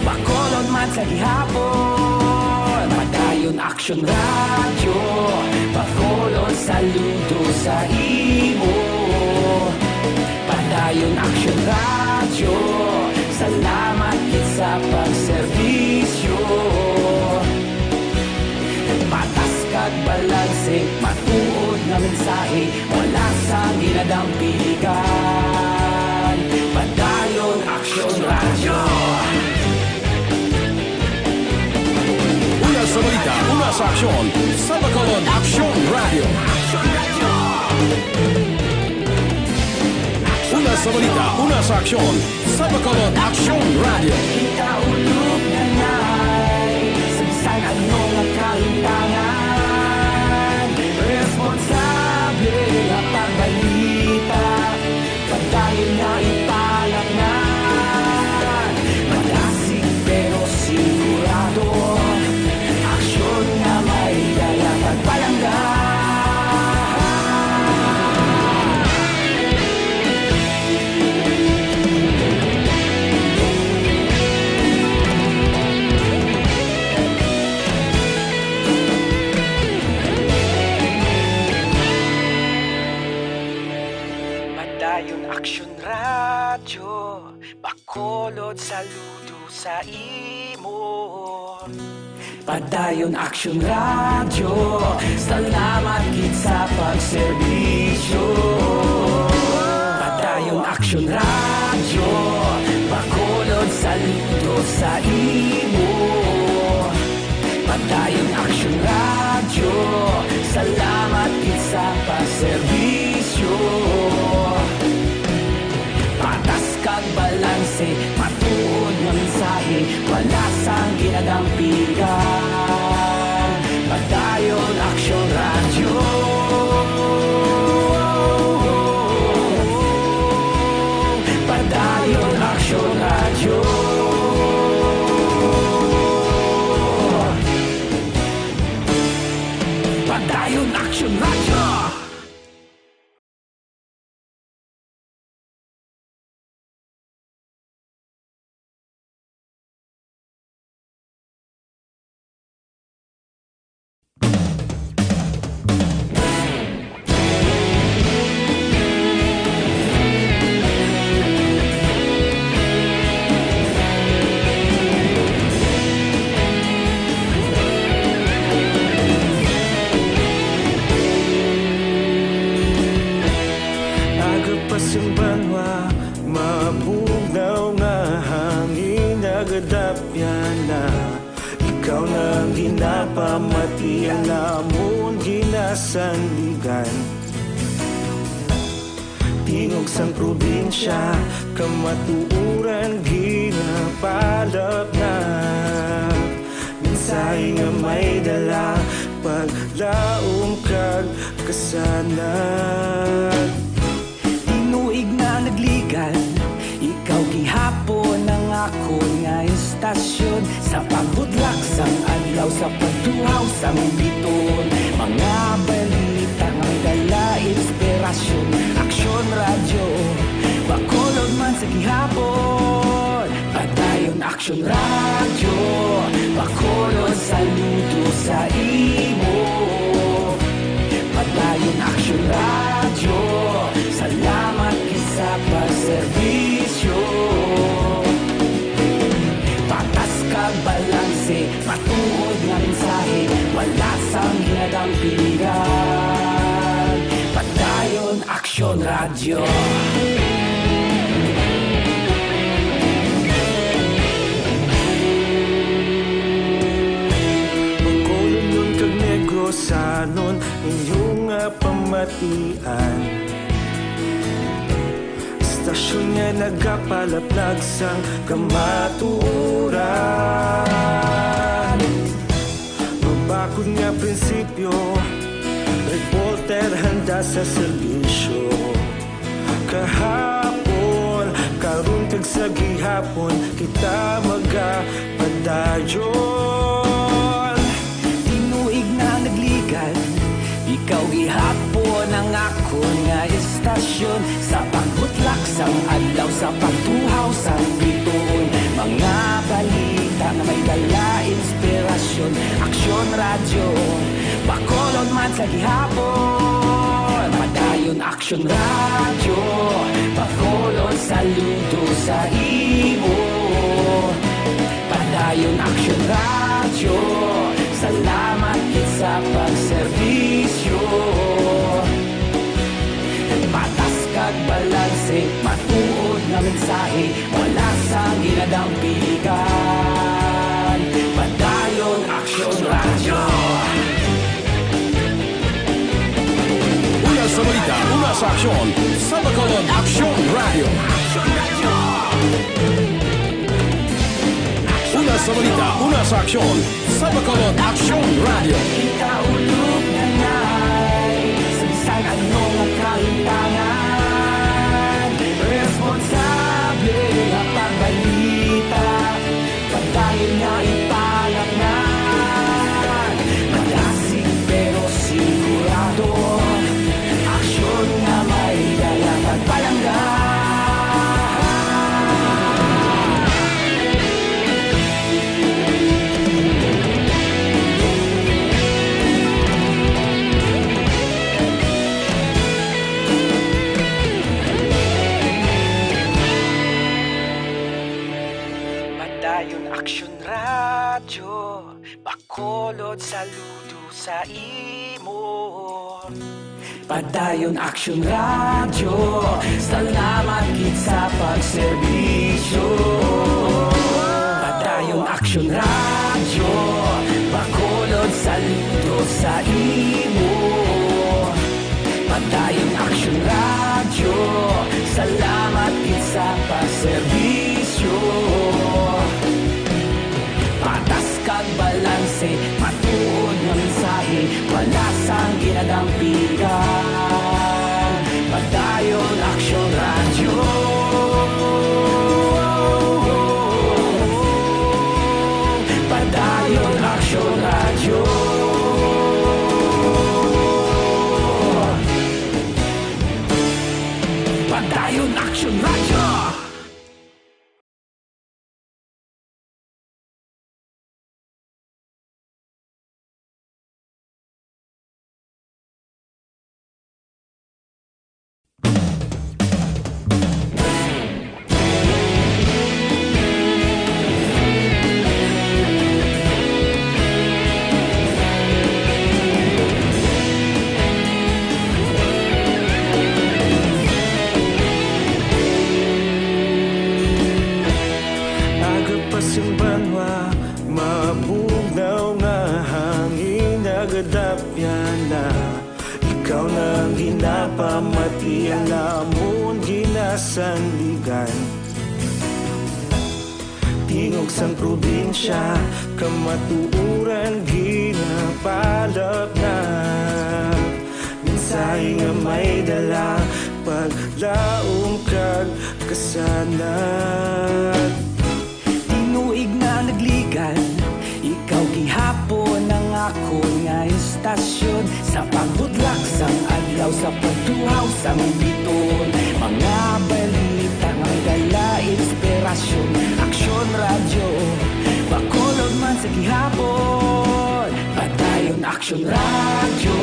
[SPEAKER 9] bakolod man sa gihapon. Padayon Padayon Action Radio, Bacolod saludo sa imo. Padayon Action Radio, salamat kit sa pagserbisyo. Patas kag balanse, matuod nga mensahe, wala sa ginadampigan. Padayon Action Radio.
[SPEAKER 1] Una sa balita, una sa aksyon, sa Bacolod Action Radio. Una sa balita, una sa aksyon, sa Bacolod Action Radio.
[SPEAKER 9] Ikaulog na na'y sagsang ano nga kahintangan. Responsable nga pagbalita, padayon nga ipalaknan. Malasig pero sigurado, aksyon nga may dala pagpalanggan. Padayon Action Radio, Bacolod saludo sa imo. Padayon Action Radio, salamat kit sa pagserbisyo. Padayon Action Radio, Bacolod saludo sa imo. Padayon Action Radio, salamat kit sa pagserbisyo. Patas kag balanse, matuod nga mensahe, wala sang ginadampigan. Padayon Action Radio. Padayon Action Radio. Padayon Action Radio.
[SPEAKER 8] Agapasumbanwa, mabugnaw nga hangin nagadapyan na. Ikaw nang ginapamati ang namon ginasandigan. Tingog sang probinsya, kamatuuran ginapalap na. Mensahe nga may dala, paglaom kag kasanag.
[SPEAKER 9] Tinuig na nagligan, ikaw gihapon ang ako nga istasyon. Sa pagbutlak sang adlaw, sa pagtuhaw sang biton. Mga balita nga may dala inspirasyon. Action Radio, Bacolod man sa gihapon. Padayon Action Radio, Bacolod saludo sa imo. Padayon Action Radio, salamat kisa pagserbisyo. Patas kag balanse, matuod nga mensahe, wala sang ginadampigan. Padayon Action Radio.
[SPEAKER 8] Bacolod nun kag Negrosanon, inyong pamatian. Istasyon nga nagapalaplag sang kamatuuran. Mabakod nga prinsipyo, reporter handa sa serbisyo. Kahapon, karon kag sa gihapon, kita magapadayon.
[SPEAKER 9] Tinuig na nagligan, ikaw gihapon ang ako nga istasyon. Sa pagbutlak sang adlaw, sa pagtuhaw sang biton. Mga balita nga may dala inspirasyon. istasyon, aksyon radyo, bakolod man sa gihapon. Padayon aksyon radyo, bakolod saludo sa imo. Padayon aksyon radyo, salamat kit sa pagserbisyo. Patas kag balanse, matuod nga mensahe, wala sa ginadampigan. Padayon aksyon radyo.
[SPEAKER 1] Una sa balita, una sa aksyon, sa Bacolod Aksyon Radio. Una sa balita, una sa aksyon, sa Bacolod Aksyon Radio.
[SPEAKER 9] Ikaulog na na'y sa bisan anong kaintangan. Responsable na pagbalita, pagdahil nga ipalaknan. Magasig pero sigurado, aksyon na may dalang at palanggan. Padayon aksyon radyo, bakolod saludo sa imo. Padayon aksyon radyo, salamat kit sa pagserbisyo. Padayon aksyon radyo, bakolod saludo sa imo. Padayon aksyon radyo, salamat kit sa pagserbisyo. Patas kag balanse, matuod nga mensahe, wala sang ginadampigan. Padayon aksyon radyo. Padayon aksyon radyo. Padayon aksyon radyo.
[SPEAKER 8] Agapasumbanwa, mabugnaw nga hangin nagadapyan na. Ikaw nang ginapamatian namon ginasandigan. Tingog sang probinsya, kamatuuran ginapalap na. Mensahe nga may dala, paglaom kag kasanat.
[SPEAKER 9] Tinuig na nagligan, ikaw gihapon ang ako nga istasyon. Sa pagbudlak sang adlaw, sa pagtuhaw sang biton. Mga balita nga dala inspirasyon, aksyon radyo, bakolod man sa gihapon. Padayon aksyon radyo,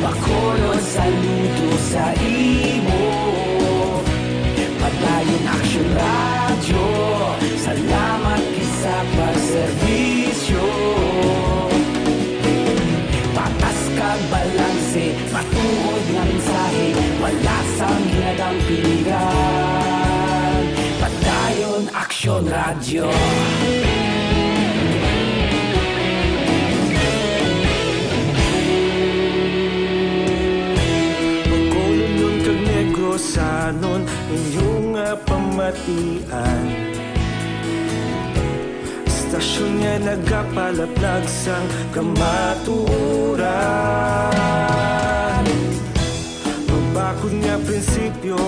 [SPEAKER 9] bakolod saludo sa imo. Padayon aksyon radyo, salamat kisa pagserbisyo. Patas kag balanse, matuod nga mensahe, wala sang ginadampigan. Padayon aksyon radyo.
[SPEAKER 8] Bacolod nun kag Negrosanon, inyong pamatian. Istasyon nga nagapalaplag sang kamatuuran. Mabakod nga prinsipyo,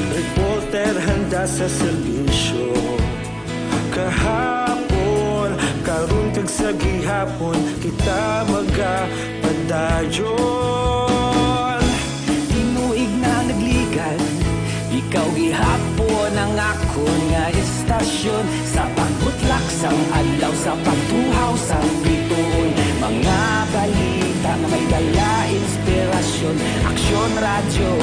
[SPEAKER 8] reporter handa sa serbisyo. Kahapon, karon kag sa gihapon, kita magapadayon.
[SPEAKER 9] Tinuig na nagligan, ikaw gihapon ang ako nga istasyon. Sa pagbutlak sang adlaw, sa pagtuhaw House ang bituon. Mga balita nga may dala inspirasyon. Aksyon radyo,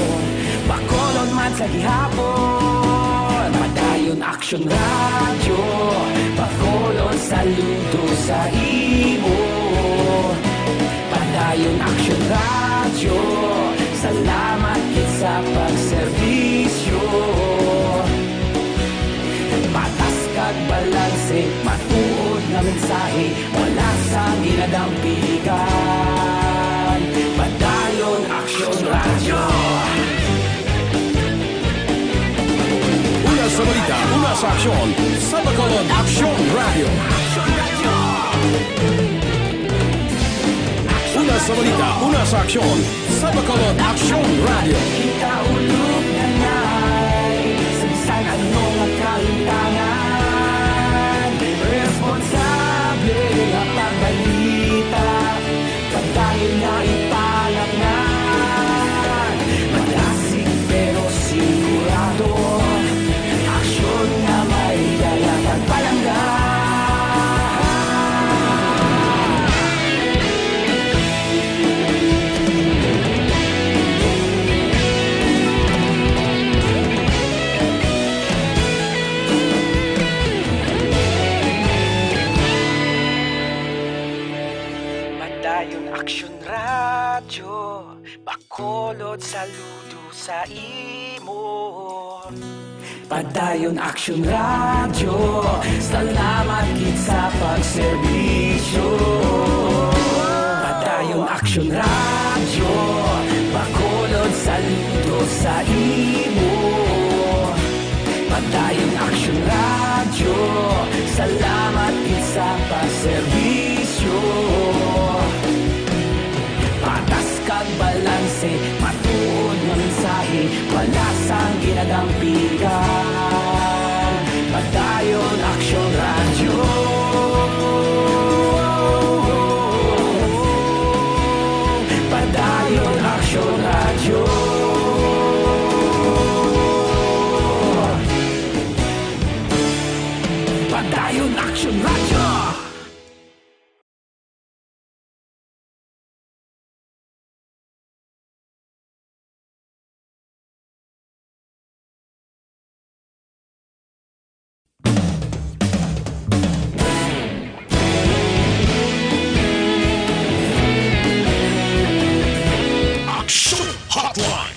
[SPEAKER 9] bakolon man sa gihapon. Padayon aksyon radyo, bakolon saludo sa imo. Padayon aksyon radyo, salamat kit sa pagserbisyo. Patas kag balanse, matuod na mensahe, wala sa ginadampigan. Padayon aksyon radyo.
[SPEAKER 1] Una sa balita, una sa aksyon, sa Bacolod Aksyon Radio. Una sa balita, una sa aksyon, sa Bacolod Aksyon Radio.
[SPEAKER 9] Kita ulog na ngay, sa anong kalintangan. Responsable ang pagbalita, pagdayon na ipalaknan. Malasig pero sigurado, aksyon na may dala pagpalanggan. Padayon aksyon radyo, bakolod saludo sa imo. Padayon aksyon radyo, salamat kit sa pagserbisyo. Padayon aksyon radyo, bakolod saludo sa imo. Padayon aksyon radyo, salamat kit sa pagserbisyo. Patas kag balanse, matuod na mensahe, wala sang ginadampigan. Padayon aksyon radyo. Padayon aksyon radyo. Padayon aksyon radyo.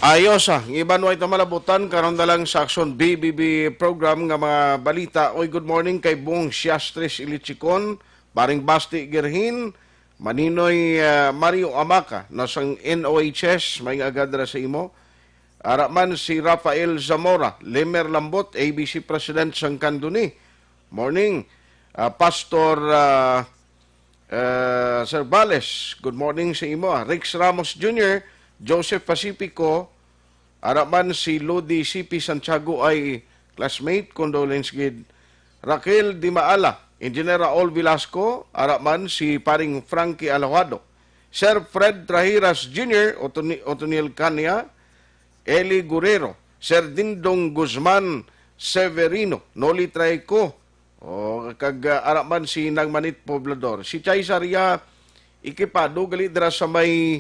[SPEAKER 3] Ayos iban way malabutan karon dalang sa Aksyon BBB program nga mga balita. Oy, good morning kay Bong Siastres Ilichicon, Maring Basti Gerhin, Maninoy Mario Amaca, nasang NOHS, may agad ra sa imo. Araman si Rafael Zamora, Lemer Lambot, ABC President sang Kanduni. Morning. Pastor Sir Bales, good morning sa imo. Rex Ramos Jr., Joseph Pacifico, araman si Lodi CP Santiago ay classmate, condolence gid. Raquel Di Maala, Engineer Raul Velasco, araman si paring Frankie Alawado. Sir Fred Trahiras Jr., Otoniel Cania, Eli Guerrero, Sir Dindong Guzman Severino, Noli Traico, kag araman si Nang Manit Poblador. Si Chay Saria Ikipado, gali dira sa may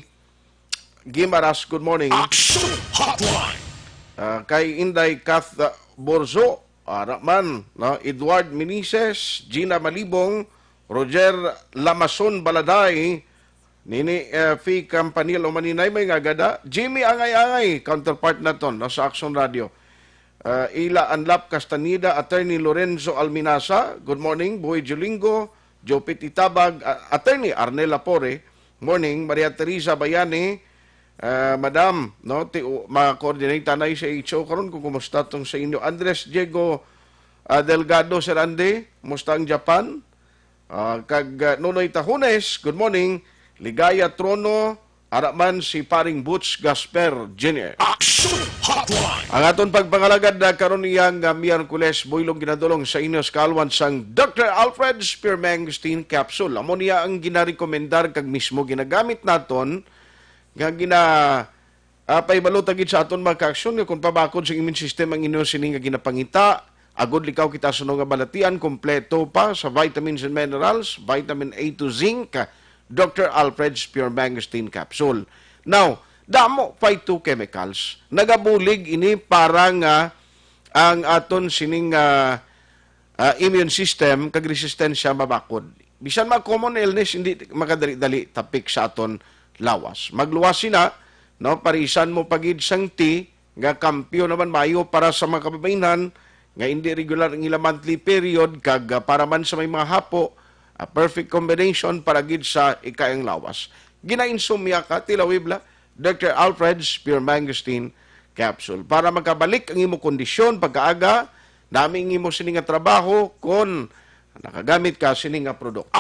[SPEAKER 3] Gimaras, good morning.
[SPEAKER 2] Action Hotline.
[SPEAKER 3] Kay Inday Kath Borzo, Araman, Edward Minises, Gina Malibong, Roger Lamason Baladay, Nini Fee Campanil o Maninay may ngagada, Jimmy Angay-Angay, counterpart na ton, sa Action Radio. Ila Anlap Castanida, Attorney Lorenzo Alminasa, good morning. Boy Julingo, Jopit Itabag, Attorney Arnel Lapore, morning. Maria Teresa Bayani, Madam, ma-coordinate tanay sa HO karon kung kumusta tong sa inyo. Andres Diego Delgado, Sir Andy, kumusta ang Japan? Kag Nonoy Tahunes, good morning. Ligaya Trono, araman si paring Butch Gasper Jr.
[SPEAKER 2] Action Hotline.
[SPEAKER 3] Ang aton pagpangalagad na karon niyang Miyerkules, buylong ginadulong sa inyo sa kalwan sang Dr. Alfred Spearmangstein Capsule. Amo niya ang ginarekomendar kag mismo ginagamit naton nga paibalutagid sa aton mga ka-aksyon nga kung pabakod sa immune system ang inyo sining nga ginapangita, Agod likaw kita sa nga balatian, kompleto pa sa vitamins and minerals, vitamin A to zinc, Dr. Alfred's Pure Mangosteen Capsule. Now, damo phytochemicals, nagabulig ini parang ang aton sining immune system kag resistensya mabakod. Bisan mga common illness, hindi makadali-dali tapik sa aton lawas. Magluwas sina, no, parisan mo pagid sang tea, nga kampyo naman mayo para sa mga kababayanan, nga hindi regular ang ilang monthly period, kag para man sa may mga hapo, a perfect combination para gid sa ikayang lawas. Ginainsomnia ka, tilawibla, Dr. Alfred's Pure Mangosteen Capsule. Para magkabalik ang imo kondisyon pagkaaga, daming imo sininga trabaho kon nakagamit ka sininga produkto.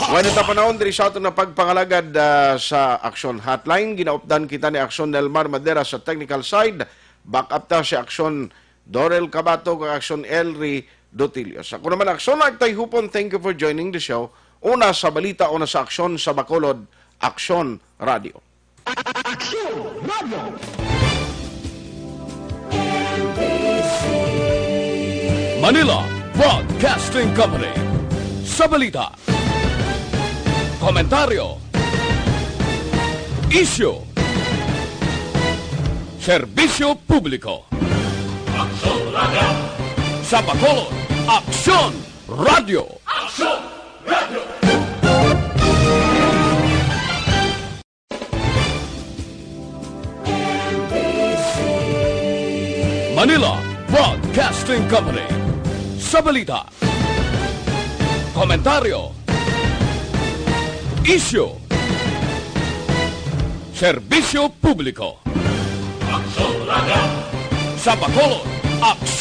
[SPEAKER 3] When ita panahon diri sa ato na pagpangalagad sa Action Hotline, ginaupdan kita ni Action Nelmar Madera sa technical side, back up ta si Action Dorel Cabato kag Action Elry Dotilios. Ako naman Action Agtay Hupon, thank you for joining the show. Una sa balita, una sa Action sa Bacolod, Action Radio.
[SPEAKER 9] Action Radio!
[SPEAKER 1] Manila Broadcasting Company. Sa balita, komentaryo, issue, serbisyo publiko. Action Radio! Sa Bacolod, Action Radio! Action Radio! Manila Broadcasting Company. Sa balita, komentaryo, issue, serbisyo publiko. Action Radio! Sa Bacolod, Action